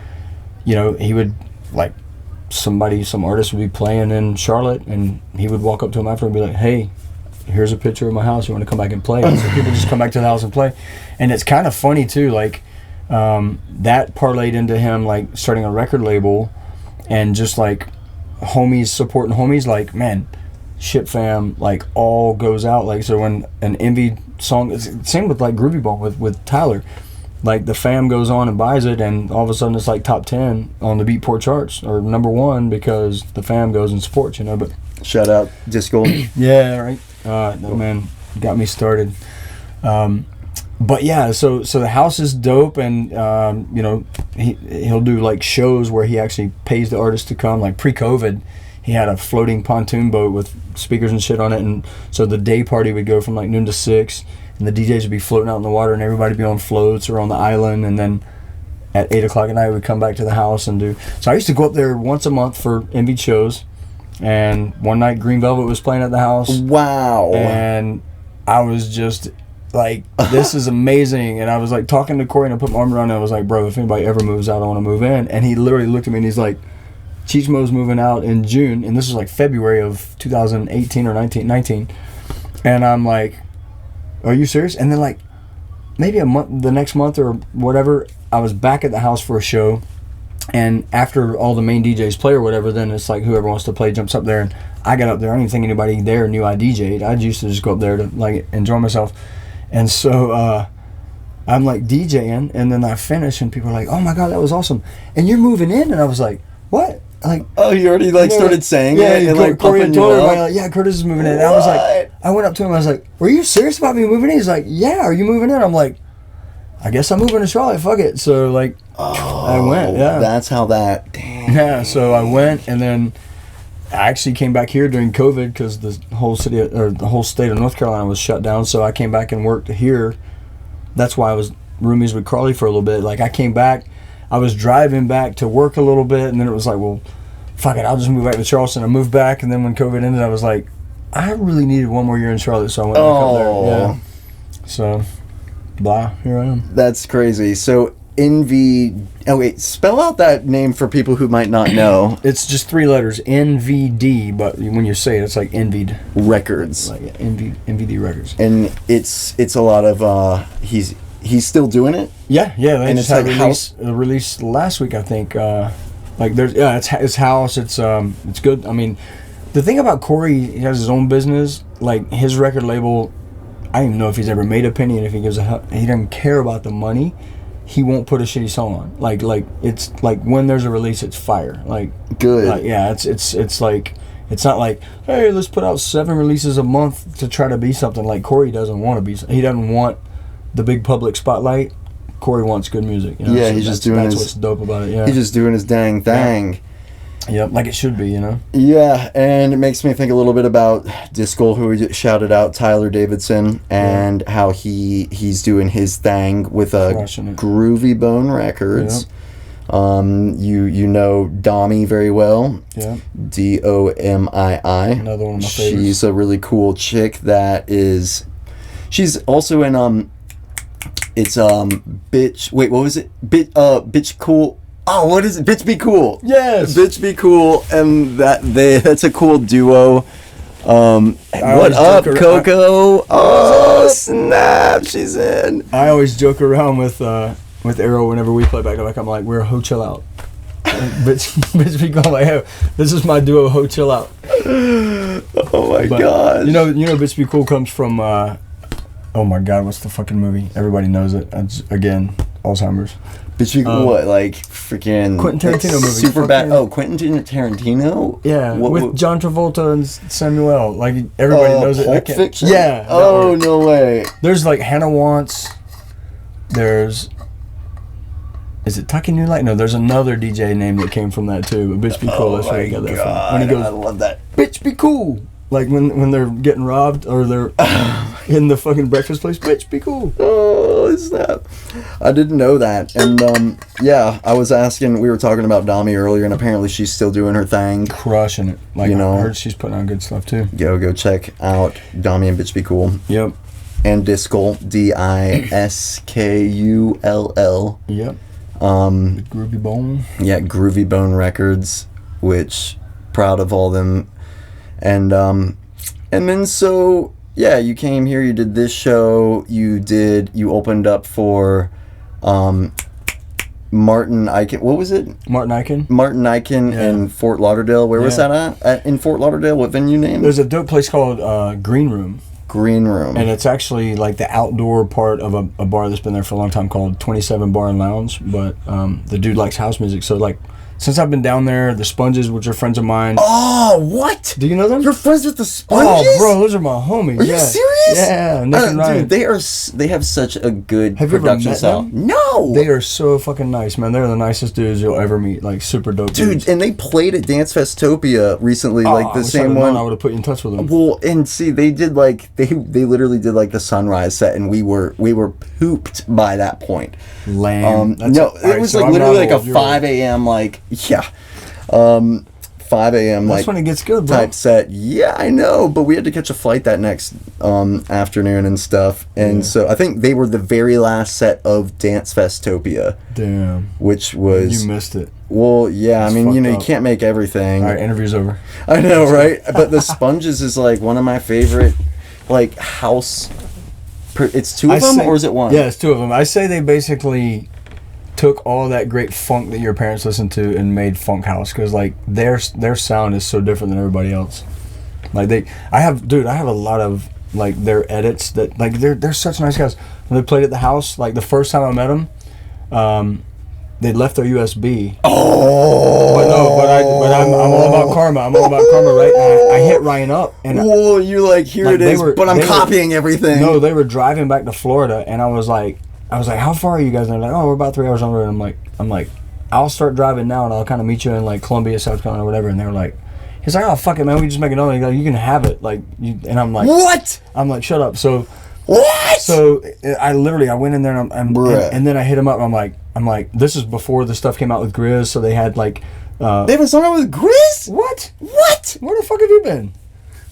you know, he would, like, some artist would be playing in Charlotte and he would walk up to him after and be like, hey, here's a picture of my house, you want to come back and play? So people just come back to the house and play. And it's kind of funny too, like, that parlayed into him, like, starting a record label and just, like, homies supporting homies. Like, man, Ship Fam, like, all goes out. Like, so when an Envy song, same with, like, Groovy Ball with Tyler, like, the fam goes on and buys it and all of a sudden it's like top 10 on the Beatport charts or number 1 because the fam goes and supports, you know. But shout out Disco. Yeah, right. That man got me started. But yeah, so the house is dope, and you know, he'll do, like, shows where he actually pays the artist to come. Like, pre-COVID, he had a floating pontoon boat with speakers and shit on it, and so the day party would go from, like, noon to 6, and the DJs would be floating out in the water, and everybody would be on floats or on the island, and then at 8 o'clock at night we'd come back to the house and do. So I used to go up there once a month for Envy shows. And one night Green Velvet was playing at the house. Wow. And I was just like, this is amazing. And I was, like, talking to Corey and I put my arm around him and I was like, bro, if anybody ever moves out, I want to move in. And he literally looked at me and he's like, Cheechmo's moving out in June. And this was like February of 2018 or 19. And I'm like, are you serious? And then, like, maybe the next month or whatever, I was back at the house for a show. And after all the main DJs play or whatever, then it's like whoever wants to play jumps up there. And I got up there. I don't even think anybody there knew I DJ'd. I used to just go up there to, like, enjoy myself. And so I'm, like, DJing, and then I finish, and people are like, oh, my God, that was awesome. And you're moving in? And I was like, what? Like, oh, you already, like, started saying it? And, like, Corey told everybody, like, yeah, Curtis is moving in. And I was like, I went up to him, I was like, were you serious about me moving in? He's like, yeah, are you moving in? I'm like, I guess I'm moving to Charlotte, fuck it. So, like, I went, yeah. That's how that, damn. Yeah, so I went, and then I actually came back here during COVID because the whole city, or the whole state of North Carolina was shut down, so I came back and worked here. That's why I was roomies with Carly for a little bit. Like, I came back, I was driving back to work a little bit, and then it was like, well, fuck it, I'll just move back to Charleston. I moved back, and then when COVID ended, I was like, I really needed one more year in Charlotte, so I went back up there. Yeah. So, blah, here I am. That's crazy. So, NV... Oh, wait, spell out that name for people who might not know. It's just 3 letters, NVD, but when you say it, it's like Envied Records. Like, yeah, NVD Records. And it's a lot of... He's still doing it? Yeah. They and just it's had like a release last week, I think. Like, there's... Yeah, it's house. It's good. I mean, the thing about Corey, he has his own business. Like, his record label... I don't even know if he's ever made a penny, and if he gives a hell, he doesn't care about the money. He won't put a shitty song on. Like it's like when there's a release, it's fire. Like, good. Like, yeah, it's like, it's not like, hey, let's put out 7 releases a month to try to be something. Like, Corey doesn't want to be. He doesn't want the big public spotlight. Corey wants good music. You know? Yeah, so he's just doing that's what's dope about it. Yeah, he's just doing his dang thing. Yeah. Yep, like it should be, you know? Yeah, and it makes me think a little bit about Discal, who we shouted out, Tyler Davidson, and how he's doing his thing with Groovy Bone Records. Yep. You know Domi very well. Yeah. DOMII. Another one of my favorites. She's a really cool chick that is... She's also in, it's, Bitch... Wait, what was it? Bitch Cool... Oh, what is it? Bitch Be Cool. Yes. Bitch Be Cool, and that's a cool duo. What up, Coco? Oh, snap, she's in. I always joke around with Arrow whenever we play back to back. I'm like, we're a ho chill out. bitch be cool. Like, hey, this is my duo. Ho, chill out. Oh my god. You know, bitch be cool comes from. Oh my god, what's the fucking movie? Everybody knows it. Again, Alzheimer's. Bitch be cool. What, like freaking Quentin Tarantino movie? Super bad. Oh, Quentin Tarantino. Yeah, with John Travolta and Samuel. Like everybody knows it. Pulp Fiction. Yeah. Oh no way. There's like Hannah Wants. There's. Is it Tucky New Light? No, there's another DJ name that came from that too. But Bitch Be Cool, that's where he got that from. When he goes, I love that. Bitch Be Cool. Like when they're getting robbed or they're in the fucking breakfast place. Bitch Be Cool. Oh, snap. I didn't know that. And yeah, I was asking, we were talking about Dami earlier, and apparently she's still doing her thing. Crushing it. Like, you know, I heard she's putting on good stuff too. Go check out Dami and Bitch Be Cool. Yep. And Diskull, Diskull. Yep. Groovy Bone. Yeah, Groovy Bone Records, which proud of all them. And then so yeah, you came here, you did this show, you opened up for Martin Ikin. What was it? Martin Ikin. Martin Ikin in Fort Lauderdale. Where was that at? In Fort Lauderdale, what venue name? There's a dope place called Green Room. Green Room. And it's actually like the outdoor part of a bar that's been there for a long time called 27 Bar and Lounge. But the dude likes house music. So like, since I've been down there, the Sponges, which are friends of mine. Oh, what? Do you know them? You're friends with the Sponges? Oh, bro, those are my homies. Are you serious? Yeah, Nick and Ryan. Dude, they have such a good production style. No! They are so fucking nice, man. They're the nicest dudes you'll ever meet. Like, super dope dudes. And they played at Dance Festopia recently, like the same one. I would have put you in touch with them. Well, and see, they did like, they literally did like the sunrise set, and we were pooped by that point. Lame. It was like literally like a 5 a.m. like, 5 a.m. That's when it gets good, bro. Type set. Yeah, I know, but we had to catch a flight that next afternoon and stuff, and so I think they were the very last set of Dance Festopia. Damn. Which was... You missed it. Well, yeah, That's I mean, you know, up. you can't make everything. All right, interview's over. I know, right? But the Sponges is like one of my favorite, like, house... It's two of them, or is it one? Yeah, it's two of them. I say they basically took all that great funk that your parents listened to and made funk house, because like their sound is so different than everybody else. Like I have a lot of like their edits that like they're such nice guys. When they played at the house, like the first time I met them, they left their USB. Oh. But I'm all about karma. I'm all about karma, right? And I hit Ryan up, and you're like, here it is, but I'm copying everything. No, they were driving back to Florida, and I was like, how far are you guys? And they're like, oh, we're about 3 hours on the road. And I'm like, I'll start driving now, and I'll kind of meet you in like Columbia, South Carolina, or whatever. And they were like, he's like, oh fuck it, man, we just make another. Like, you can have it, like, and I'm like, what? I'm like, shut up. So what? So I went in there, and then I hit him up. And I'm like, this is before the stuff came out with Grizz, so they had like. They have a song out with Grizz? What? What? Where the fuck have you been?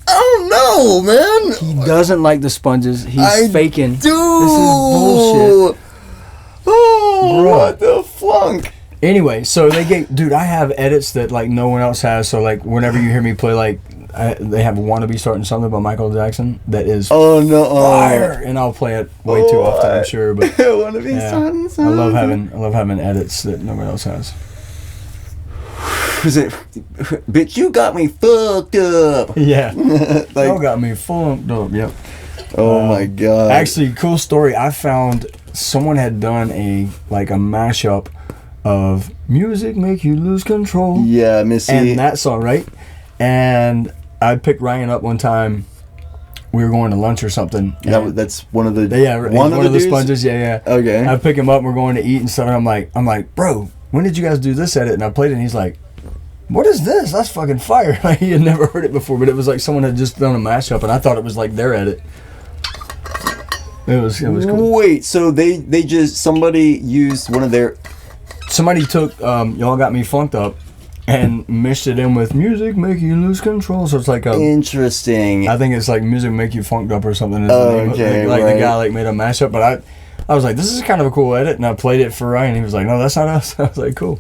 I don't know, man. He doesn't like the Sponges. He's faking. Dude. This is bullshit. Oh, bro. What the flunk? Anyway, so they I have edits that like no one else has. So like whenever you hear me play, like they have "Wannabe Starting Something" by Michael Jackson that is fire, and I'll play it way too often, I'm sure. But Wannabe Starting Something. I love having edits that no one else has. Was it, bitch, you got me fucked up. Yeah. Like, you got me fucked up, yep. Oh my god. Actually, cool story. I found someone had done a mashup of Music Make You Lose Control. Yeah, Missy. And that song, right? And I picked Ryan up one time. We were going to lunch or something. That's one of the one of the Sponges. Yeah. Okay. I pick him up. We're going to eat and stuff. And I'm like, bro, when did you guys do this edit? And I played it, and he's like, what is this? That's fucking fire. Like, he had never heard it before, but it was like someone had just done a mashup, and I thought it was like their edit. It was cool. Wait, so they just, somebody used one of their... Somebody took Y'all Got Me Funked Up and mixed it in with Music Make You Lose Control. So it's like a... Interesting. I think it's like Music Make You Funked Up or something. Okay, like right. The guy like made a mashup, but I was like, this is kind of a cool edit, and I played it for Ryan. He was like, no, that's not us. I was like, cool.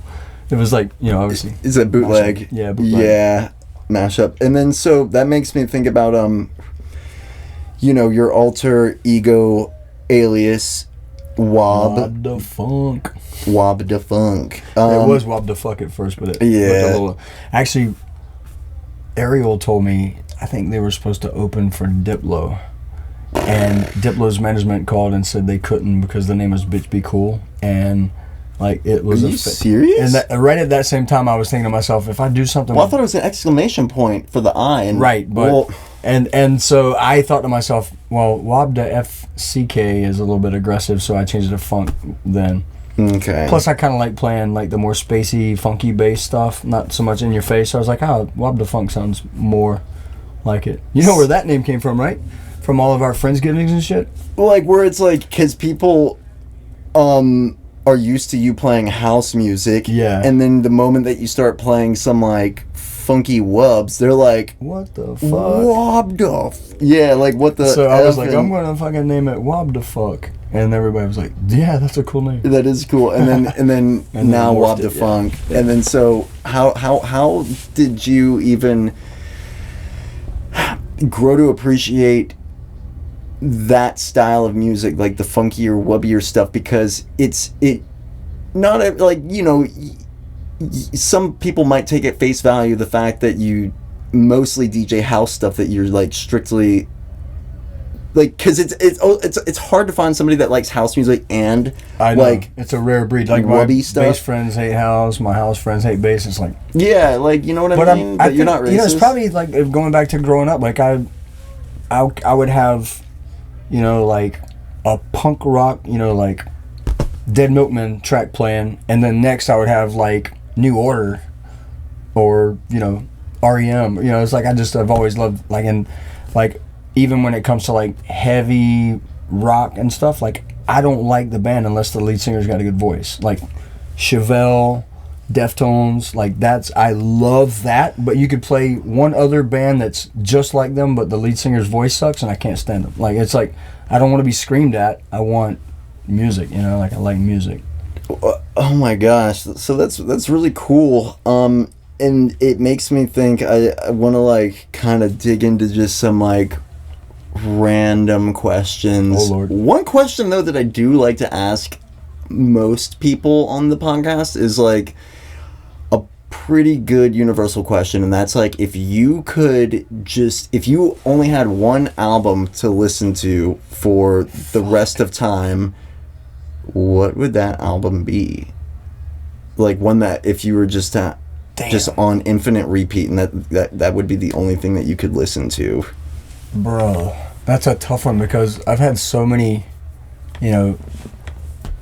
It was like, you know, obviously. It's a bootleg. Mashup. Yeah, bootleg. Yeah, mashup. And then, so that makes me think about, you know, your alter ego alias, Wob the Funk. Wob the Funk. It was Wob the Fuck at first, but actually, Ariel told me, I think they were supposed to open for Diplo. And Diplo's management called and said they couldn't because the name was Bitch Be Cool. And like it was. Are you serious? And right at that same time, I was thinking to myself, if I do something. Well, I thought it was an exclamation point for the I. And, right, but and so I thought to myself, well, Wob the FCK is a little bit aggressive, so I changed it to Funk then. Okay. Plus, I kind of like playing like the more spacey, funky bass stuff, not so much in your face. So I was like, oh, Wob the Funk sounds more like it. You know where that name came from, right? From all of our Friendsgivings and shit? Well, like where it's like, because people are used to you playing house music. Yeah. And then the moment that you start playing some like funky wubs, they're like, what the fuck? Wob the yeah, like what the So I was like, I'm going to fucking name it Wob the Fuck. And everybody was like, yeah, that's a cool name. That is cool. And then and now Wob the Funk. Yeah. And then so how did you even grow to appreciate that style of music, like the funkier, wubbier stuff? Because not like, you know, some people might take at face value the fact that you mostly DJ house stuff, that you're like strictly like, because it's hard to find somebody that likes house music and I know. Like it's a rare breed. Like my bass friends hate house, my house friends hate bass. It's like, yeah, like, you know what I mean? But you're not racist. You know, it's probably like going back to growing up. Like I would have, you know, like a punk rock, you know, like Dead Milkman track playing, and then next I would have like New Order or, you know, REM. You know, it's like I've always loved, like, and like even when it comes to like heavy rock and stuff, like I don't like the band unless the lead singer's got a good voice. Like Chevelle, Deftones, like I love that, but you could play one other band that's just like them, but the lead singer's voice sucks and I can't stand them. Like, it's like, I don't want to be screamed at, I want music, you know, like I like music. Oh my gosh, so that's really cool. And it makes me think, I want to like kind of dig into just some like random questions. Oh Lord. One question though that I do like to ask most people on the podcast is like a pretty good universal question, and that's like, if you only had one album to listen to for the rest of time, what would that album be? Like one that if you were just on infinite repeat, and that would be the only thing that you could listen to. Bro, that's a tough one, because I've had so many, you know,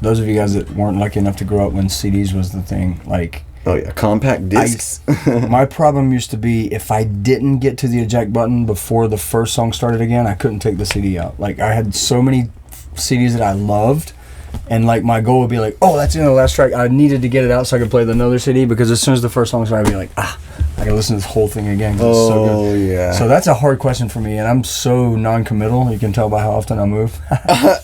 those of you guys that weren't lucky enough to grow up when CDs was the thing, like, oh yeah, compact discs. My problem used to be, if I didn't get to the eject button before the first song started again, I couldn't take the CD out. Like, I had so many CDs that I loved, and like my goal would be like, oh, that's in the last track. I needed to get it out so I could play another CD, because as soon as the first song started, I'd be like, I gotta listen to this whole thing again. Oh, it's so good. Yeah. So that's a hard question for me, and I'm so non-committal. You can tell by how often I move.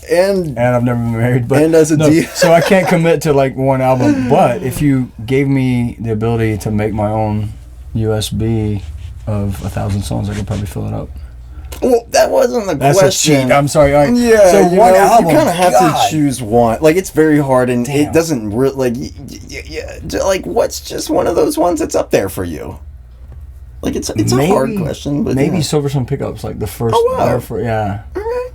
and I've never been married. But and as a so I can't commit to like one album. But if you gave me the ability to make my own USB of 1,000 songs, I could probably fill it up. Well, that wasn't the That's question. That's a cheat. I'm sorry. All right. Yeah, so one album. You kind of have to choose one. Like, it's very hard, and Damn. it doesn't really, like, like, what's just one of those ones that's up there for you? Like, it's a hard question, but maybe yeah. Silverstone Pickups, like the first. Oh, wow. Yeah. All right.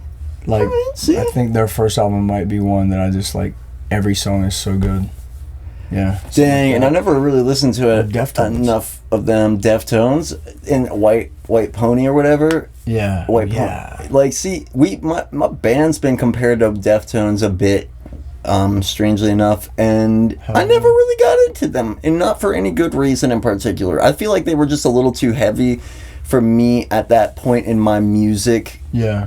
Like, All right, see? I think their first album might be one that I just like. Every song is so good. Yeah. Dang, and I never really listened to it Deftones. enough of them. Deftones and White Pony or whatever. Yeah. White Pony. Like, see, my band's been compared to Deftones a bit, strangely enough, and I never really got into them, and not for any good reason in particular. I feel like they were just a little too heavy for me at that point in my music. Yeah.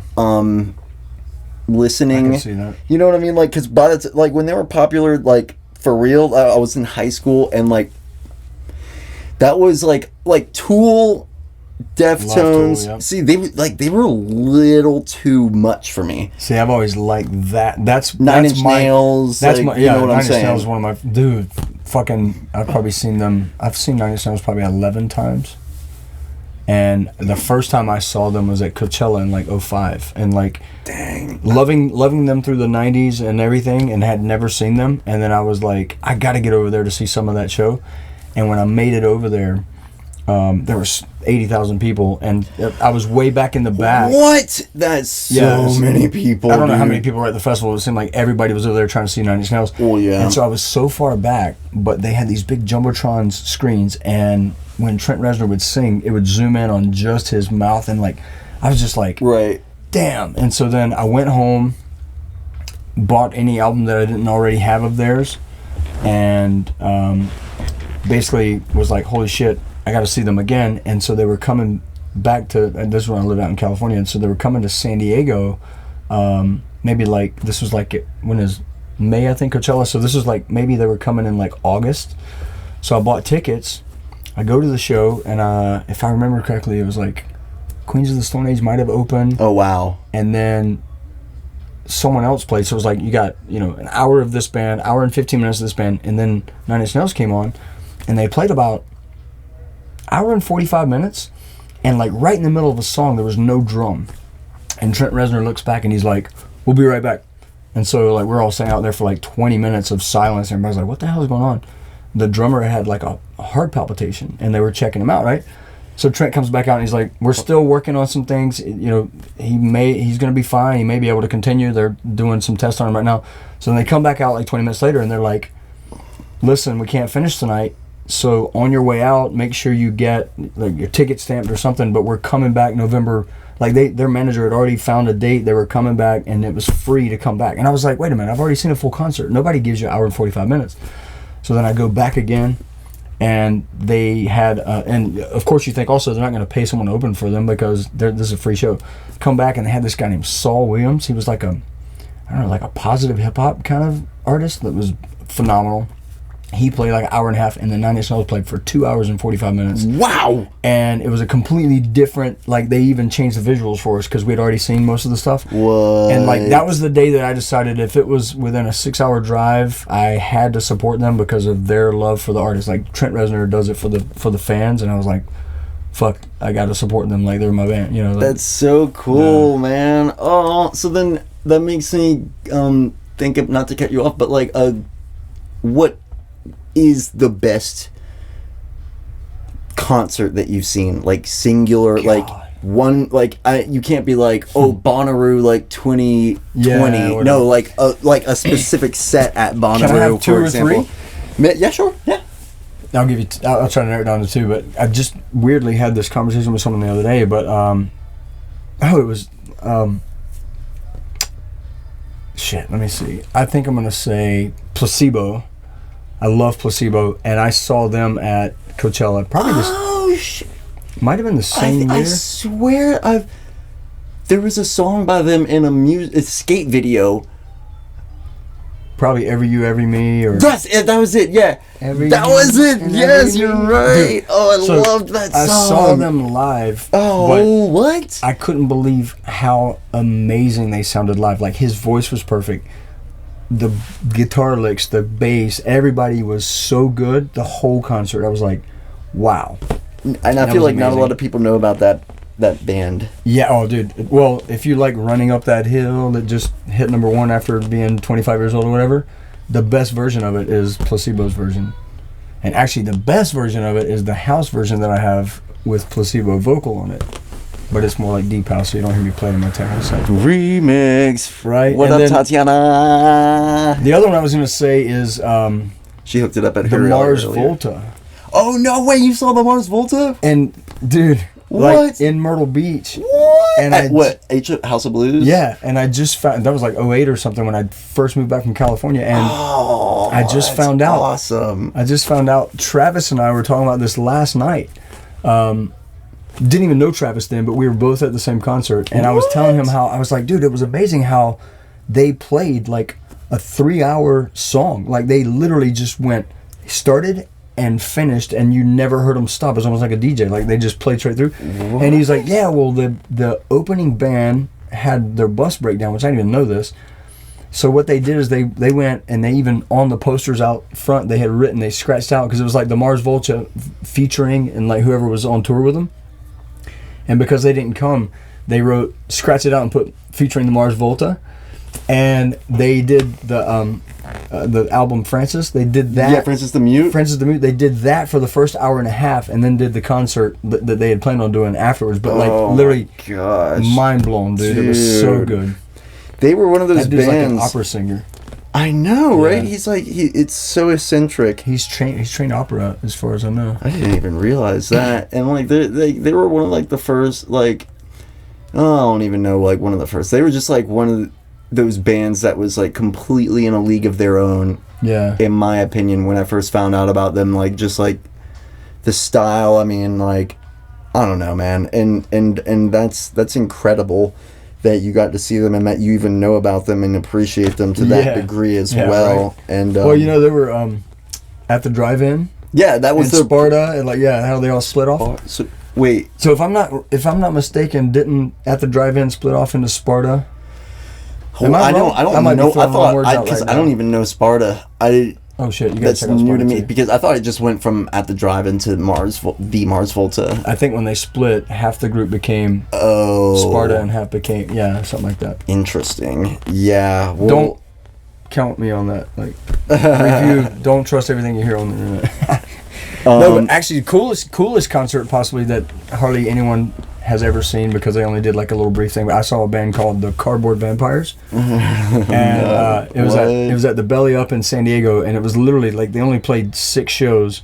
Listening. I can see that. You know what I mean? Like, because like when they were popular, like for real, I was in high school, and like that was like Tool, Deftones. Yep. See, they were a little too much for me. See, I've always liked that. That's Nine Inch Nails. That's like, my you know what Nine I'm Inch saying? Nails is one of my dude. Fucking, I've probably seen them. I've seen Nine Inch Nails probably 11 times. And the first time I saw them was at Coachella in like '05, and like, dang, loving them through the '90s and everything, and had never seen them. And then I was like, I got to get over there to see some of that show. And when I made it over there, there was 80,000 people, and I was way back in the back. What? That's so many people. I don't know how many people were at the festival. It seemed like everybody was over there trying to see Nine Inch Nails. Oh yeah. And so I was so far back, but they had these big jumbotron screens, and when Trent Reznor would sing, it would zoom in on just his mouth, and like, I was just like, right, damn. And so then I went home, bought any album that I didn't already have of theirs, and basically was like, holy shit, I got to see them again. And so they were coming back to, and this is when I lived out in California, and so they were coming to San Diego, maybe like, this was like, when is May, I think, Coachella, so this was like, maybe they were coming in like August. So I bought tickets, I go to the show, and if I remember correctly, it was like Queens of the Stone Age might have opened. Oh wow. And then someone else played, so it was like, you got, you know, an hour of this band, hour and 15 minutes of this band, and then Nine Inch Nails came on, and they played about hour and 45 minutes, and like right in the middle of a song there was no drum, and Trent Reznor looks back and he's like, we'll be right back. And so like we're all sitting out there for like 20 minutes of silence, and everybody's like, what the hell is going on? The drummer had like a heart palpitation, and they were checking him out, right? So Trent comes back out and he's like, we're still working on some things, you know, he's gonna be fine, he may be able to continue, they're doing some tests on him right now. So then they come back out like 20 minutes later, and they're like, listen, we can't finish tonight, so on your way out, make sure you get like your ticket stamped or something, but we're coming back November. Like their manager had already found a date, they were coming back, and it was free to come back. And I was like, wait a minute, I've already seen a full concert. Nobody gives you an hour and 45 minutes. So then I go back again, and they had, and of course you think also they're not going to pay someone to open for them because this is a free show. Come back, and they had this guy named Saul Williams. He was like I don't know, like a positive hip hop kind of artist that was phenomenal. He played like an hour and a half, and then Nine Inch Nails played for 2 hours and 45 minutes. Wow! And it was a completely different, like they even changed the visuals for us because we'd already seen most of the stuff. What? And like that was the day that I decided if it was within a 6-hour drive, I had to support them because of their love for the artist. Like Trent Reznor does it for the fans, and I was like, fuck, I got to support them like they're my band. You know. Like, that's so cool, man. Oh, so then that makes me think of, not to cut you off, but like what is the best concert that you've seen, like singular, God. like one, like you can't be like, oh, Bonnaroo like 2020. Yeah, no, like a specific set at Bonnaroo. Can I have two for or example. three? Yeah, sure. Yeah. I'll give you. I'll try to narrow it down to two. But I just weirdly had this conversation with someone the other day. But it was shit. Let me see. I think I'm gonna say Placebo. I love Placebo, and I saw them at Coachella. Probably Shit. Might have been the same year. I swear, there was a song by them in a skate video. Probably Every You, Every Me, or Yes, that was it. Yeah, that was it. Yes, you're right. Dude, I loved that song. I saw them live. Oh, what? I couldn't believe how amazing they sounded live. Like his voice was perfect. The guitar licks, the bass, everybody was so good. The whole concert, I was like, wow. And I feel like not a lot of people know about that band. Yeah, oh dude. Well, if you like Running Up That Hill that just hit #1 after being 25 years old or whatever, the best version of it is Placebo's version. And actually the best version of it is the house version that I have with Placebo vocal on it. But it's more like deep house, so you don't hear me playing my techno set. Remix. Right. What and up, Tatiana? The other one I was going to say is she hooked it up at the her Mars earlier. Volta. Oh, no way. You saw the Mars Volta? And, dude, what? like in Myrtle Beach. What? And at what? House of Blues? Yeah, and I just found, that was like '08 or something when I first moved back from California, and I just found out. Awesome. I just found out. Travis and I were talking about this last night. Didn't even know Travis then, but we were both at the same concert, and I was telling him how I was like, dude, it was amazing how they played like a 3-hour song. Like they literally just started and finished, and you never heard them stop. It was almost like a DJ. Like they just played straight through. What? And he's like, yeah, well, the opening band had their bus breakdown, which I didn't even know this. So what they did is they went, and they even on the posters out front they had written, they scratched out, because it was like the Mars Volta featuring and like whoever was on tour with them. And because they didn't come, they wrote Scratch It Out and put featuring the Mars Volta. And they did the album Francis. They did that. Yeah, Francis the Mute. Francis the Mute. They did that for the first hour and a half, and then did the concert that they had planned on doing afterwards. But like literally, gosh, mind blown, dude. It was so good. They were one of those that dude's bands. Like an opera singer. I know, Yeah. right? He's like it's so eccentric. He's trained opera, as far as I know. I didn't even realize that. And like they were one of like the first like, oh, I don't even know, like one of the first. They were just like one of those bands that was like completely in a league of their own. Yeah. In my opinion, when I first found out about them, like just like the style. I mean, like I don't know, man. And that's incredible that you got to see them and that you even know about them and appreciate them to that degree as well. Right. And well, you know, they were at the drive-in. Yeah, that was in Sparta, and like how they all split off. So wait. So if I'm not mistaken, didn't At the Drive-In split off into Sparta? I don't know. I thought because I don't even know Sparta. Oh shit! You that's check out new to me too. because I thought it just went from At the Drive-In to the Mars Volta. I think when they split, half the group became Sparta and half became something like that. Interesting. Yeah. Well, don't count me on that. Like review. Don't trust everything you hear on the internet. No, but actually, coolest concert possibly that hardly anyone has ever seen because they only did like a little brief thing. But I saw a band called the Cardboard Vampires, and it was at the Belly Up in San Diego, and it was literally like they only played 6 shows,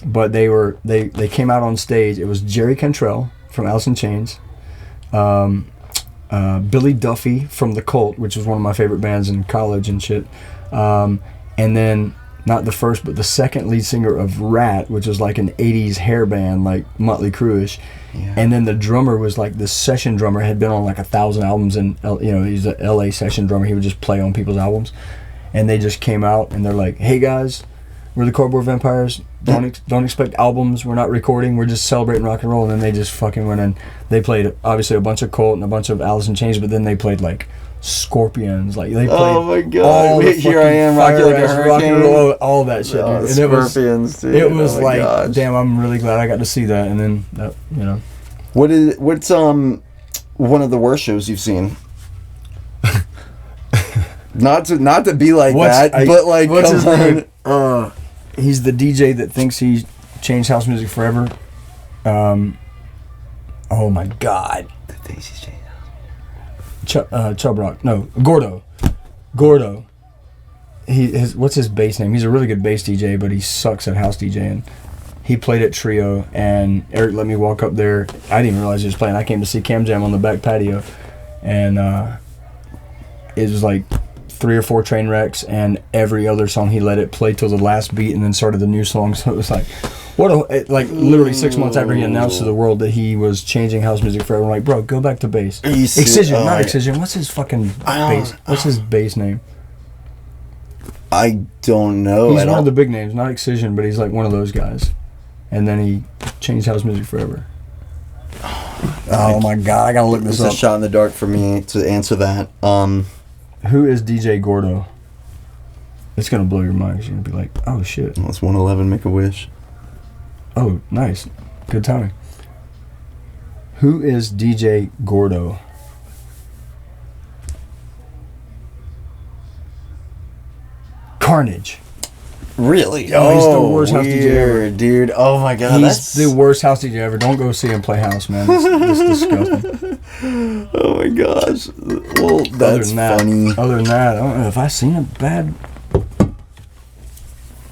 but they came out on stage. It was Jerry Cantrell from Alice in Chains, Billy Duffy from The Cult, which was one of my favorite bands in college and shit, and then not the first but the second lead singer of Rat, which was like an 80s hair band like Motley Crue-ish. Yeah. And then the drummer was like this session drummer, had been on like 1,000 albums, and he's a LA session drummer. He would just play on people's albums, and they just came out and they're like, "Hey guys, we're the Cardboard Vampires. Don't expect albums. We're not recording. We're just celebrating rock and roll." And then they just fucking went in. They played obviously a bunch of Cult and a bunch of Alice in Chains, but then they played like Scorpions, like they played. Oh my god! Here I am, Rock Like a Hurricane, all that shit. Oh, dude. Scorpions, dude. It was like, gosh. Damn, I'm really glad I got to see that. And then that, What's one of the worst shows you've seen? not to be like but like what's his name? He's the DJ that thinks he changed house music forever. Oh my god! The things he's changed. Chub Rock. No, Gordo. What's his bass name? He's a really good bass DJ, but he sucks at house DJing. He played at Trio, and Eric let me walk up there. I didn't even realize he was playing. I came to see Cam Jam on the back patio, and it was like 3 or 4 train wrecks, and every other song he let it play till the last beat, and then started the new song. So it was like, literally 6 months after he announced to the world that he was changing house music forever. I'm like, bro, go back to bass. Excision, not Excision. What's his fucking bass? What's his bass name? I don't know. He's one of the big names, not Excision, but he's like one of those guys. And then he changed house music forever. Oh my god, I gotta look this up. It's a shot in the dark for me to answer that. Who is DJ Gordo? It's gonna blow your mind because you're gonna be like, oh shit. Well, it's 111 Make-A-Wish. Oh, nice. Good timing. Who is DJ Gordo? Carnage. Really? Oh, he's the worst house DJ ever. Dude. Oh my god. He's the worst house DJ ever. Don't go see him play house, man. It's disgusting. Oh my gosh. Well, that's funny. Other than that, I don't know if I've seen a bad...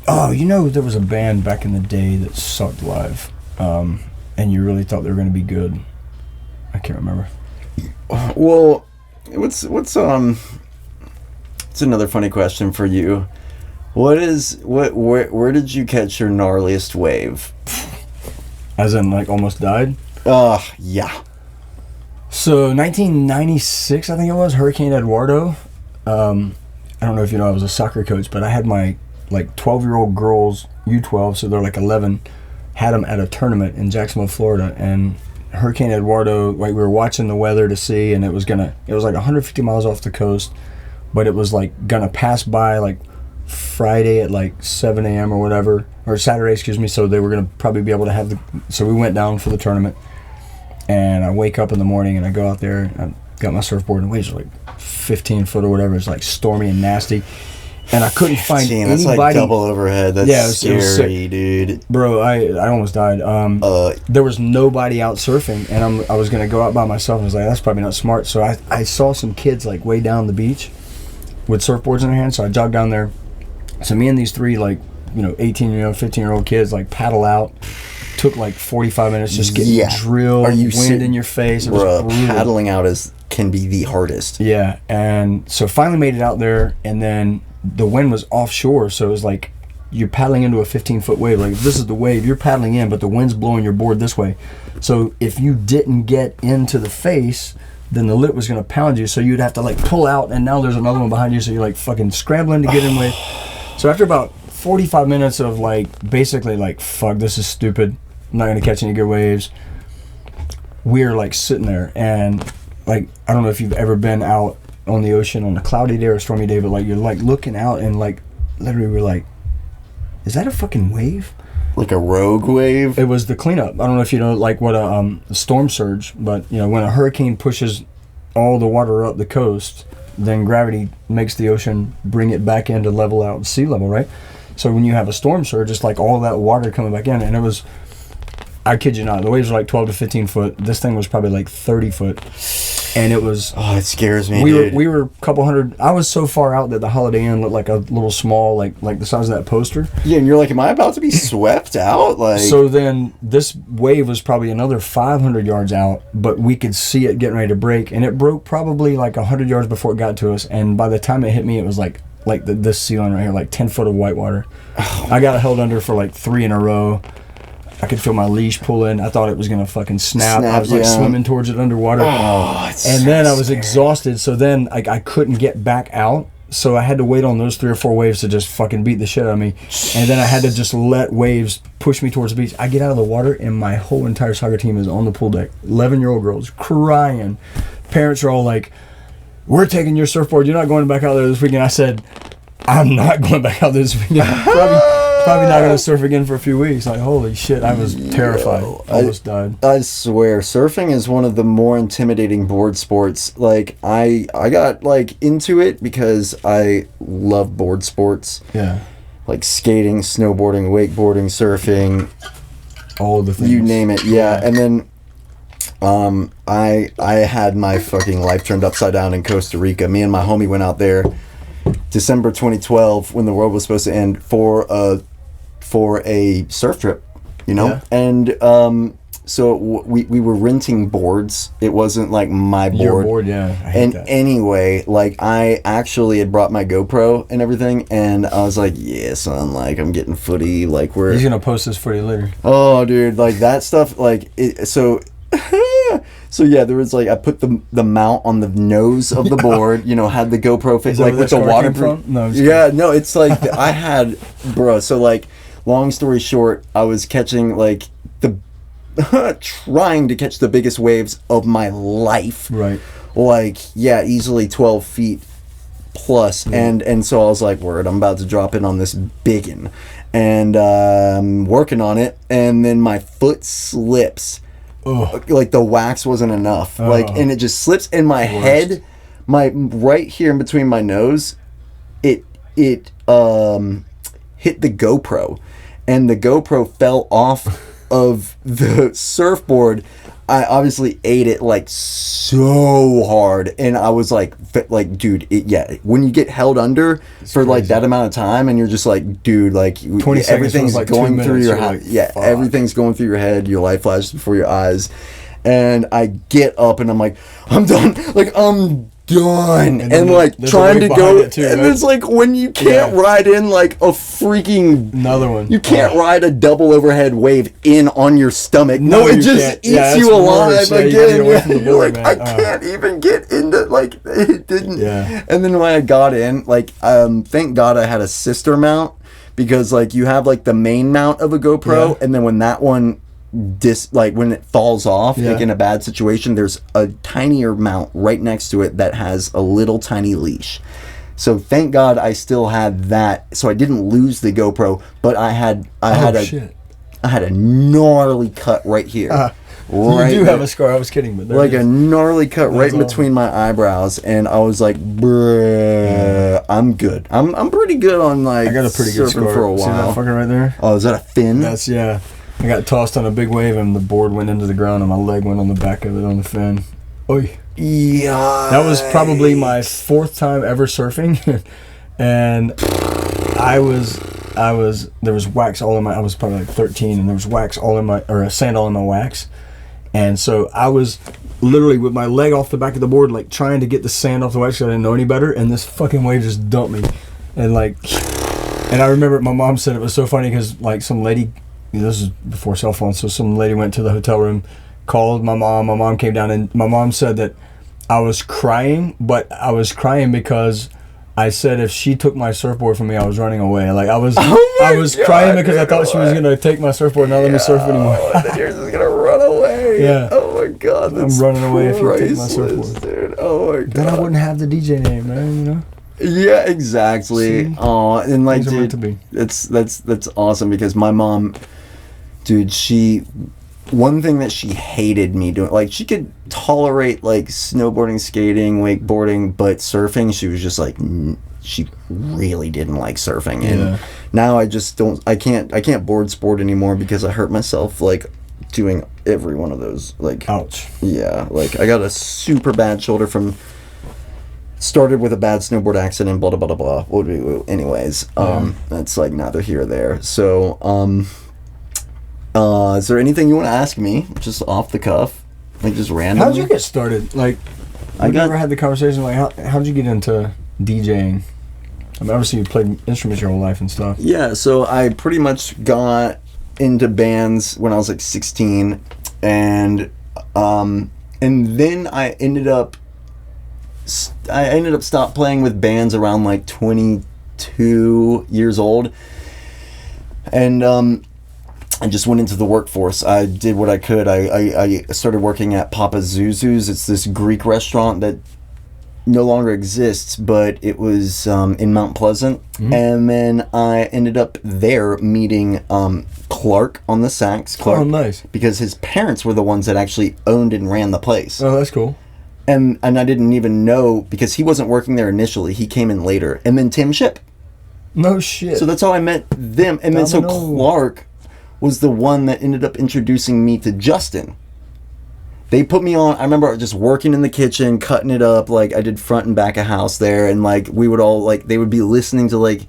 Oh, there was a band back in the day that sucked live, and you really thought they were going to be good. I can't remember. Well, what's another funny question for you? Where did you catch your gnarliest wave? As in, like, almost died? Yeah. So, 1996, I think it was, Hurricane Eduardo. I don't know if you know, I was a soccer coach, but I had my, 12-year-old girls, U12, so they're like 11, had them at a tournament in Jacksonville, Florida, and Hurricane Eduardo, we were watching the weather to see, and it was like 150 miles off the coast, but it was gonna pass by Friday at 7 a.m. or whatever, or Saturday, excuse me, so they were gonna probably be able to have so we went down for the tournament, And I wake up in the morning and I go out there. And I got my surfboard and the waves are like 15 foot or whatever. It's like stormy and nasty. And I couldn't find anybody. That's like double overhead. That's scary, dude. Bro, I almost died. There was nobody out surfing, and I was gonna go out by myself. And I was like, that's probably not smart. So I saw some kids like way down the beach with surfboards in their hands. So I jogged down there. So me and these three 18-year-old, 15-year-old kids like paddle out. Took like 45 minutes just getting drilled, wind in your face. It was brutal. Paddling out can be the hardest. Yeah, and so finally made it out there, and then the wind was offshore, so it was like you're paddling into a 15-foot wave. Like, if this is the wave, you're paddling in, but the wind's blowing your board this way. So if you didn't get into the face, then the lip was going to pound you, so you'd have to like pull out, and now there's another one behind you, so you're like fucking scrambling to get in with. So after about 45 minutes of like basically like, fuck, this is stupid, I'm not going to catch any good waves, we're like sitting there, and like, I don't know if you've ever been out on the ocean on a cloudy day or a stormy day, but like you're like looking out and like literally we're like, is that a fucking wave? Like a rogue wave? It was the cleanup. I don't know if you know like what a storm surge, but you know, when a hurricane pushes all the water up the coast, then gravity makes the ocean bring it back in to level out sea level, right? So when you have a storm surge, it's like all that water coming back in, and it was, I kid you not, the waves were like 12 to 15 foot. This thing was probably like 30 foot. And it was... Oh, it scares me, dude. We were a couple hundred... I was so far out that the Holiday Inn looked like a little small, like the size of that poster. Yeah, and you're like, am I about to be swept out? Like... So then this wave was probably another 500 yards out, but we could see it getting ready to break. And it broke probably like 100 yards before it got to us. And by the time it hit me, it was like this ceiling right here, like 10 foot of white water. Oh, I got held under for like 3 in a row. I could feel my leash pulling. I thought it was gonna fucking snap. I was like swimming towards it underwater. Oh, and then I was exhausted. So then I couldn't get back out. So I had to wait on those 3 or 4 waves to just fucking beat the shit out of me. And then I had to just let waves push me towards the beach. I get out of the water and my whole entire soccer team is on the pool deck. 11-year-old girls crying. Parents are all like, we're taking your surfboard. You're not going back out there this weekend. I said, I'm not going back out there this weekend. Probably not gonna surf again for a few weeks. Like, holy shit, I was terrified. Almost died. I swear, surfing is one of the more intimidating board sports. Like, I got like into it because I love board sports. Yeah. Like skating, snowboarding, wakeboarding, surfing, all the things. You name it. Yeah. And then I had my fucking life turned upside down in Costa Rica. Me and my homie went out there December 2012 when the world was supposed to end for a surf trip, you know? Yeah. And so we were renting boards. It wasn't like my board. Your board, yeah. I hate that. Anyway, like I actually had brought my GoPro and everything, and I was like, yeah, son, like I'm getting footy. Like he's gonna post this footy later. Oh, dude, like that stuff, like it, so. So yeah, there was like I put the mount on the nose of the board, you know, had the GoPro fit like with the waterproof. No, yeah, no, it's like I had, bro. So like, long story short, I was catching like trying to catch the biggest waves of my life. Right. Like yeah, easily 12 feet plus, and so I was like, word, I'm about to drop in on this biggin, and working on it, and then my foot slips. Ugh. Like the wax wasn't enough, like, and it just slips in my head, my right here in between my nose. It hit the GoPro, and the GoPro fell off of the surfboard. I obviously ate it like so hard, and I was like, dude, when you get held under for crazy. Like that amount of time, and you're just like, dude, like everything's like going through your head. Yeah, everything's going through your head. Your life flashes before your eyes, and I get up and I'm like, I'm done. Like I'm done, and like trying to go, and right? It's like when you can't ride in like a freaking another one. You can't ride a double overhead wave in on your stomach. No, it just eats you alive again. You're like, I can't even get into, like, it didn't. Yeah. And then when I got in, like, thank God I had a sister mount, because like you have like the main mount of a GoPro, and then when that one when it falls off, like in a bad situation, there's a tinier mount right next to it that has a little tiny leash. So thank God I still had that, so I didn't lose the GoPro, but I had a gnarly cut right here. right. You do have a scar. I was kidding, but like a gnarly cut right in between my eyebrows, and I was like, bruh, I'm good. I'm pretty good on like. I got a pretty good scar for a while. See that fucker right there? Oh, is that a fin? That's yeah. I got tossed on a big wave, and the board went into the ground, and my leg went on the back of it on the fin. Oy. Yeah. That was probably my 4th time ever surfing, and there was wax all in my. I was probably like 13, and there was wax all in my, or sand all in my wax, and so I was literally with my leg off the back of the board, like trying to get the sand off the wax. 'Cause I didn't know any better, and this fucking wave just dumped me, and like, and I remember my mom said it was so funny because like some lady, this is before cell phones, so some lady went to the hotel room, called my mom. My mom came down, and my mom said that I was crying, but I was crying because I said if she took my surfboard from me, I was running away. Like I was crying because I thought she was gonna take my surfboard and not let me surf anymore. Then you're just gonna run away. Yeah. Oh my god. I'm running away if you take my surfboard, dude. Oh my god. Then I wouldn't have the DJ name, man. You know. Yeah, exactly. Oh, and like, Things are meant dude, to be. that's awesome because my mom, dude, one thing that she hated me doing, like she could tolerate like snowboarding, skating, wakeboarding, but surfing, she was just like, she really didn't like surfing. And now I can't board sport anymore because I hurt myself like doing every one of those. Like, ouch. Yeah, like I got a super bad shoulder started with a bad snowboard accident, blah blah blah blah. Anyways, that's like neither here or there. So, is there anything you want to ask me, just off the cuff, like just randomly? How'd you get started? Like, I never had the conversation. Like, how'd you get into DJing? I mean, obviously you played instruments your whole life and stuff. Yeah, so I pretty much got into bands when I was like 16, and then I ended up stopped playing with bands around like 22 years old, and I just went into the workforce. I did what I could. I started working at Papa Zuzu's. It's this Greek restaurant that no longer exists, but it was in Mount Pleasant. Mm-hmm. And then I ended up there meeting Clark on the sax. Clark, oh, nice. Because his parents were the ones that actually owned and ran the place. Oh, that's cool. And I didn't even know, because he wasn't working there initially. He came in later. And then Tim Ship. No shit. So that's how I met them. And then so Clark was the one that ended up introducing me to Justin. They put me on, I remember just working in the kitchen, cutting it up, like I did front and back of house there, and like we would all, like, they would be listening to like,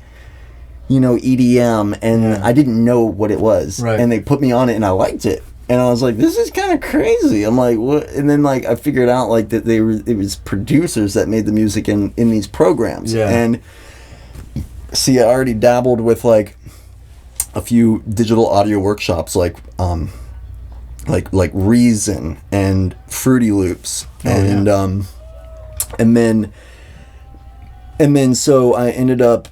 you know, EDM, and I didn't know what it was. Right. And they put me on it and I liked it. And I was like, this is kind of crazy. I'm like, what? And then like I figured out like that it was producers that made the music in these programs. Yeah. And see, I already dabbled with like a few digital audio workshops, like Reason and Fruity Loops, and then so I ended up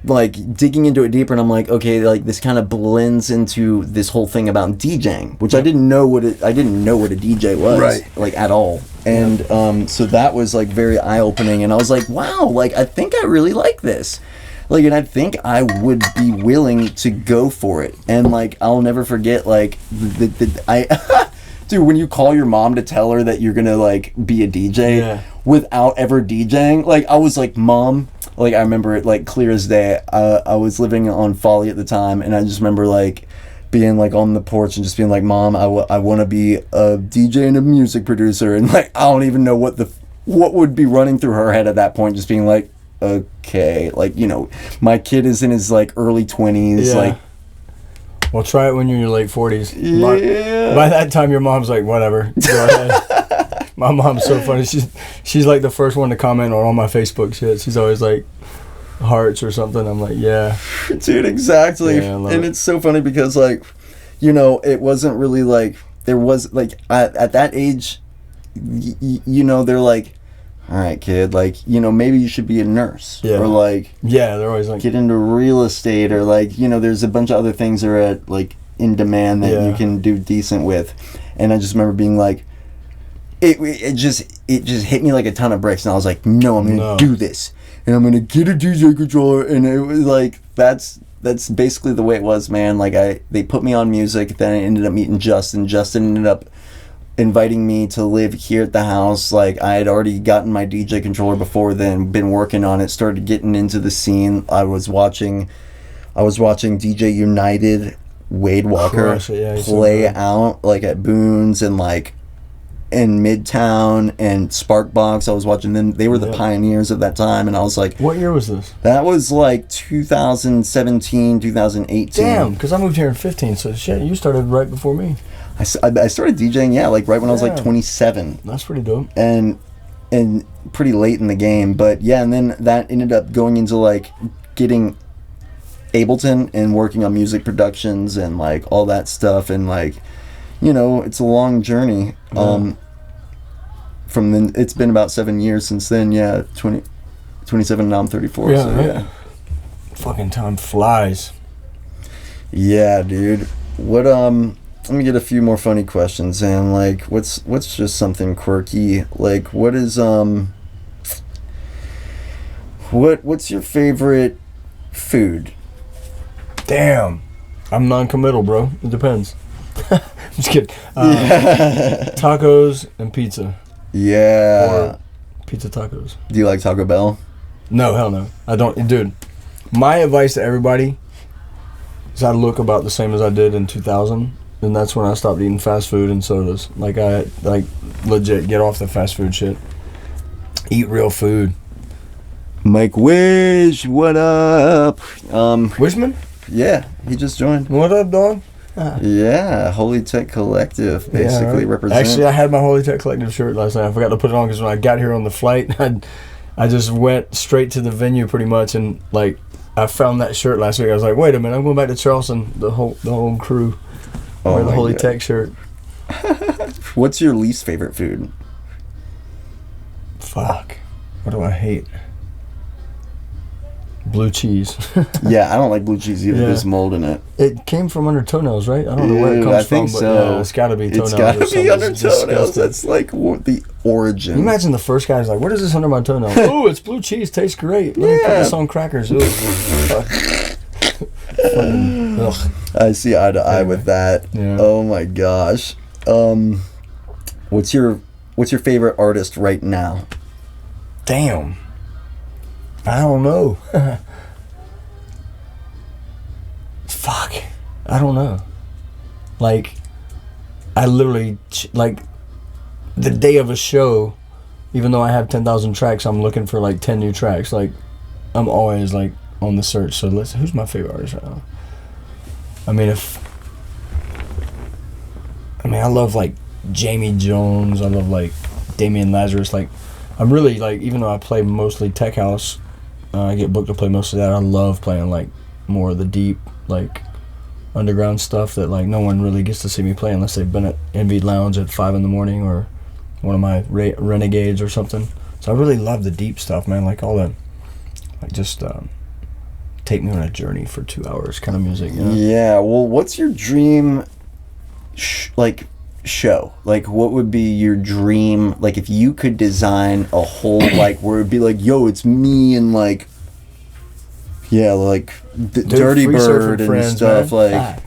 like digging into it deeper, and I'm like, okay, like this kind of blends into this whole thing about DJing, which I didn't know what a DJ was, right, like at all. And so that was like very eye-opening, and I was like, wow, like I think I really like this. Like, and I think I would be willing to go for it. And like, I'll never forget, like, dude, when you call your mom to tell her that you're gonna like be a DJ without ever DJing, like, I was like, Mom, like, I remember it like clear as day. I was living on Folly at the time, and I just remember like being like on the porch and just being like, Mom, I want to be a DJ and a music producer. And like, I don't even know what would be running through her head at that point, just being like, okay, like, you know, my kid is in his like early 20s, like, well, try it when you're in your late 40s. By that time your mom's like, whatever, go ahead. My mom's so funny. She's like the first one to comment on all my Facebook shit. She's always like hearts or something. I'm like, yeah, dude, exactly. And it's so funny because like, you know, it wasn't really like, there was like at that age, you know, they're like, all right, kid, like, you know, maybe you should be a nurse, or like, they're always like, get into real estate, or like, you know, there's a bunch of other things that are at like in demand that you can do decent with. And I just remember being like, it just hit me like a ton of bricks, and I was like, no, I'm gonna do this, and I'm gonna get a DJ controller. And it was like that's basically the way it was, man. Like they put me on music, then I ended up meeting Justin. Justin ended up inviting me to live here at the house. Like I had already gotten my DJ controller before then, been working on it, started getting into the scene. I was watching DJ United, Wade Walker play out like at Boone's and like in Midtown and Sparkbox. I was watching them. They were the pioneers of that time, and I was like, what year was this? That was like 2017, 2018. Damn, because I moved here in 15, so shit, you started right before me. I started DJing, like right when I was like 27. That's pretty dope. And pretty late in the game, but yeah, and then that ended up going into like getting Ableton and working on music productions and like all that stuff, and like, you know, it's a long journey. From then, it's been about 7 years since then. 27, now I'm 34. Yeah, so right. yeah. Fucking time flies. Yeah, dude. What let me get a few more funny questions, and like what's just something quirky? Like what is what's your favorite food? Damn. I'm non-committal, bro. It depends. I'm just kidding. Tacos and pizza. Yeah. Or pizza tacos. Do you like Taco Bell? No, hell no. I don't. Dude, my advice to everybody is I look about the same as I did in 2000, and that's when I stopped eating fast food and sodas. Like, I legit get off the fast food shit. Eat real food. Mike Wish, what up? Wishman? Yeah, he just joined. What up, dog? Yeah, Holy Tech Collective, basically represent. Actually, I had my Holy Tech Collective shirt last night. I forgot to put it on because when I got here on the flight, I just went straight to the venue pretty much, and like I found that shirt last week. I was like, wait a minute, I'm going back to Charleston. The whole crew wear the Holy Tech shirt. What's your least favorite food? Fuck. What do I hate? Blue cheese. Yeah, I don't like blue cheese either. There's mold in it. It came from under toenails, right? I don't know where it comes I think from, so. but yeah, it's got to be toenails. It's got to be under disgusting. toenails. That's like the origin. Can you imagine the first guy's like, what is this under my toenail? Oh, it's blue cheese. Tastes great. Let me put this on crackers. Ugh. I see eye to eye with that. Yeah. Oh my gosh. What's your favorite artist right now? Damn. I don't know. Fuck. I don't know. Like, I literally, like, the day of a show, even though I have 10,000 tracks, I'm looking for like 10 new tracks. Like, I'm always like on the search. So who's my favorite artist right now? I love like Jamie Jones. I love like Damian Lazarus. Like, I'm really like, even though I play mostly tech house, I get booked to play most of that. I love playing like more of the deep, like underground stuff that like no one really gets to see me play unless they've been at Envy Lounge at 5 a.m. or one of my Renegades or something. So I really love the deep stuff, man. Like all that, like just take me on a journey for 2 hours kind of music. You know? Yeah. Well, what's your dream, show? Like, what would be your dream? Like, if you could design a whole like where it'd be like, yo, it's me and like, yeah, like the Dirty Bird and friends, stuff, man. like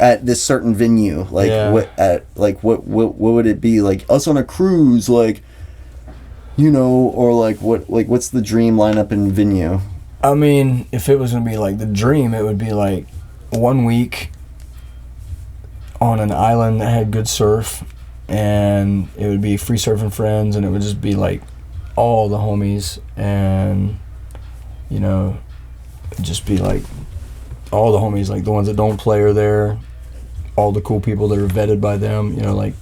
at this certain venue, like what would it be? Like us on a cruise, like, you know, or like what's the dream lineup in venue? I mean, if it was gonna be like the dream, it would be like 1 week on an island that had good surf, and it would be FREESURF and friends, and it would just be like all the homies, and you know, it'd just be like all the homies, like the ones that don't play are there, all the cool people that are vetted by them, you know, like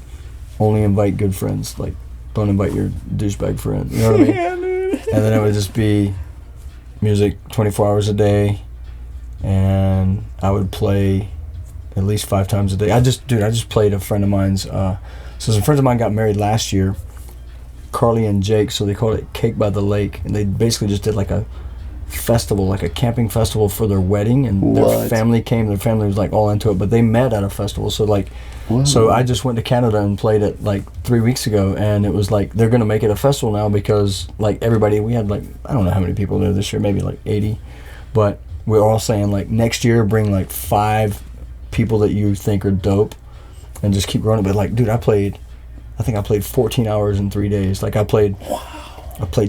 only invite good friends, like don't invite your douchebag friend, you know what I mean? Yeah, dude. And then it would just be music 24 hours a day, and I would play at least 5 times a day. I just played a friend of mine's. So some friends of mine got married last year, Carly and Jake. So they called it Cake by the Lake, and they basically just did like a festival, like a camping festival for their wedding. And their family came. Their family was like all into it, but they met at a festival. So like, so I just went to Canada and played it like 3 weeks ago, and it was like they're gonna make it a festival now because like everybody, we had like I don't know how many people there this year, maybe like 80, but we're all saying like next year bring like 5 people that you think are dope, and just keep running. But like, dude, I think I played 14 hours in 3 days. Like I played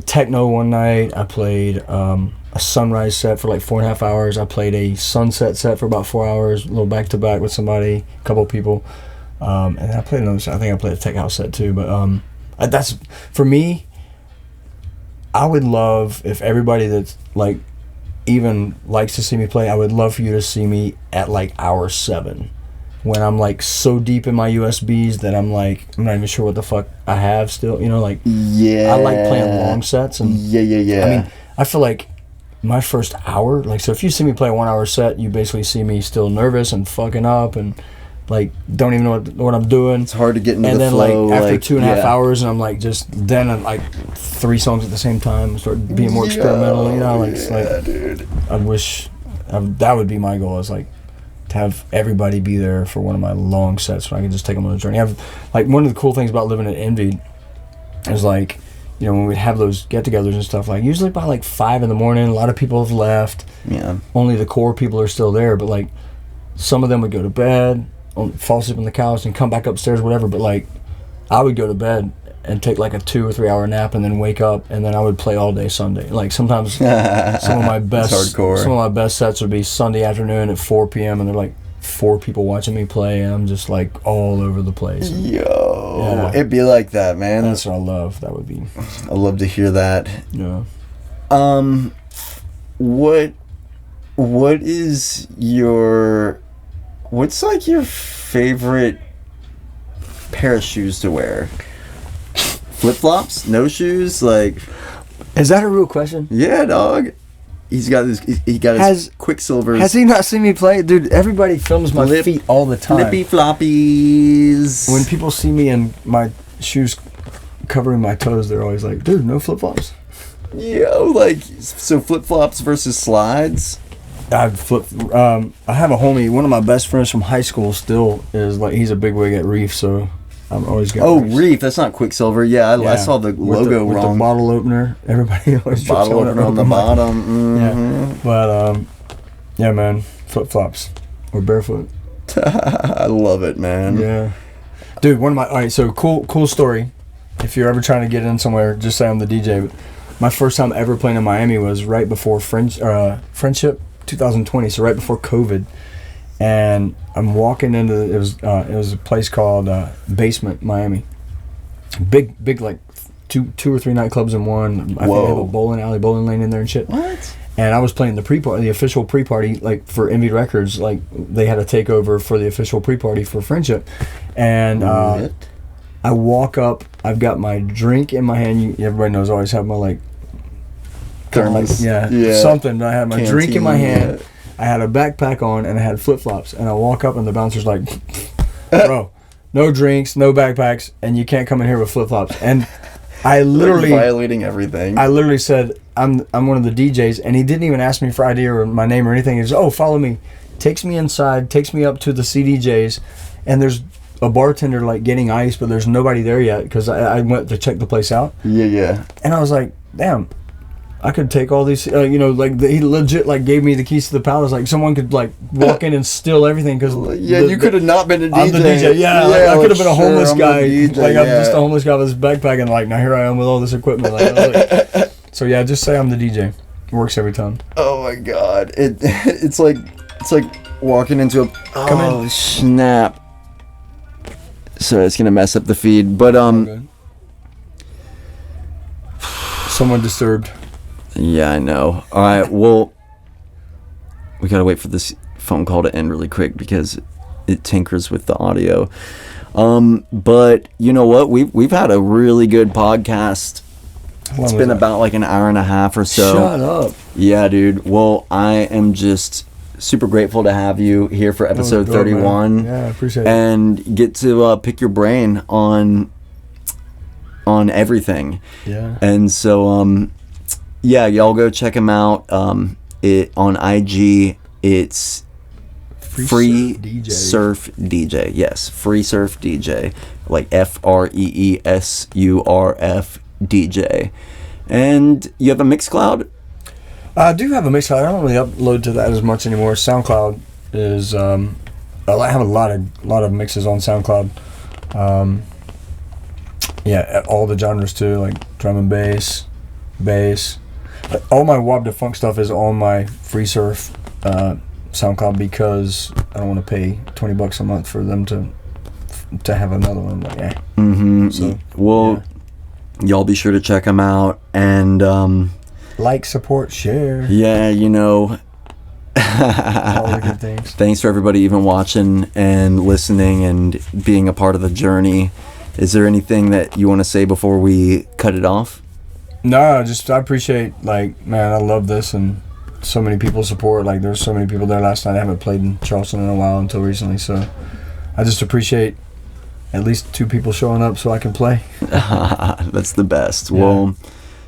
techno one night. I played a sunrise set for like 4.5 hours. I played a sunset set for about 4 hours, a little back to back with somebody, a couple of people. And I played another set. I think I played a tech house set too. But that's, for me, I would love if everybody that's like even likes to see me play, I would love for you to see me at like hour 7, when I'm like so deep in my USBs that I'm like, I'm not even sure what the fuck I have still, you know, like, yeah, I like playing long sets. And yeah. I mean, I feel like my first hour, like, so if you see me play a 1 hour set, you basically see me still nervous and fucking up and like don't even know what I'm doing. It's hard to get into and the then flow. Like after like, 2.5 hours, and I'm like, then I'm like 3 songs at the same time, start being more experimental, you know, like, it's like, dude. I wish that would be my goal, is like to have everybody be there for one of my long sets, where I can just take them on a journey. I've, like, one of the cool things about living at Envy is like, you know, when we'd have those get-togethers and stuff, like usually by like 5 in the morning, a lot of people have left. Yeah. Only the core people are still there, but like some of them would go to bed, fall asleep on the couch, and come back upstairs, whatever. But like, I would go to bed and take like a 2 or 3 hour nap, and then wake up, and then I would play all day Sunday. Like sometimes some of my best sets would be Sunday afternoon at 4 p.m. and they're like 4 people watching me play, and I'm just like all over the place. Yeah. It'd be like that, man. That's what I love. That would be. I love to hear that. Yeah. What is your, what's like your favorite pair of shoes to wear? Flip-flops? No shoes? Like, is that a real question? Yeah, dog. He got his Quicksilvers. Has he not seen me play? Dude, everybody films my feet all the time. Flippy floppies. When people see me in my shoes covering my toes, they're always like, dude, no flip-flops. Yo, like, so flip-flops versus slides? I have a homie, one of my best friends from high school still is like, he's a big wig at Reef, so I'm always got Reef, that's not Quicksilver. Yeah, I saw the logo with wrong. The bottle opener. Everybody always bottle opener on the bottom. Mm-hmm. Yeah, but yeah, man, flip-flops or barefoot. I love it, man. Yeah, dude. All right, so cool story. If you're ever trying to get in somewhere, just say I'm the DJ. But my first time ever playing in Miami was right before Friendship 2020, so right before COVID. And I'm walking into it was a place called Basement Miami. Big like two or three nightclubs in one. I think they have a bowling alley, bowling lane in there and shit. What? And I was playing the official pre-party, like for Envy Records. Like they had a takeover for the official pre-party for Friendship. And I walk up. I've got my drink in my hand. Everybody knows I always have my like thermos. Something. I had my Canteen, drink in my hand. I had a backpack on, and I had flip-flops. And I walk up, and the bouncer's like, bro, no drinks, no backpacks, and you can't come in here with flip-flops. And I literally... violating everything. I literally said, I'm one of the DJs, and he didn't even ask me for ID or my name or anything. He says, oh, follow me. Takes me inside, takes me up to the CDJs, and there's a bartender, like, getting ice, but there's nobody there yet, because I went to check the place out. Yeah. And I was like, damn, I could take all these, like, he legit, like, gave me the keys to the palace. Like, someone could, like, walk in and steal everything, because... Yeah, you could have not been a DJ. I'm the DJ, I could have been a homeless guy. DJ, like, I'm just a homeless guy with this backpack, and, like, now here I am with all this equipment. Like, so, yeah, just say I'm the DJ. It works every time. Oh, my God. It's like walking into a... Oh, snap. So it's going to mess up the feed, but, Someone disturbed. Yeah, I know. All right, well, we gotta wait for this phone call to end really quick because it tinkers with the audio. But you know what? We've had a really good podcast. It's been about like an hour and a half or so. Shut up. Yeah, dude. Well, I am just super grateful to have you here for episode 31. Yeah, I appreciate it. And get to pick your brain on everything. Yeah. And so yeah, y'all go check him out. It on IG, it's FREESURF DJ. Yes, FREESURF DJ, like FREESURF DJ. And you have a Mixcloud? I do have a Mixcloud. I don't really upload to that as much anymore. SoundCloud is I have a lot of mixes on SoundCloud. Yeah, all the genres too, like drum and bass. All my Wab Funk stuff is on my FREESURF SoundCloud because I don't want to pay $20 a month for them to have another one. Like, yeah. Mm-hmm. So, well, y'all be sure to check them out and like, support, share. Yeah, you know. All the good things. Thanks for everybody even watching and listening and being a part of the journey. Is there anything that you want to say before we cut it off? No, I appreciate, like, man, I love this, and so many people support. Like, there's so many people there last night. I haven't played in Charleston in a while until recently, so I just appreciate at least 2 people showing up so I can play. That's the best. Yeah. Well,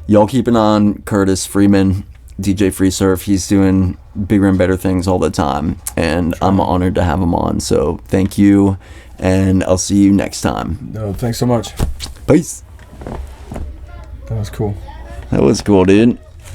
y'all keep an eye on Curtis Freeman, DJ FREESURF. He's doing bigger and better things all the time, and I'm honored to have him on. So thank you, and I'll see you next time. No, thanks so much. Peace. That was cool. That was cool, dude.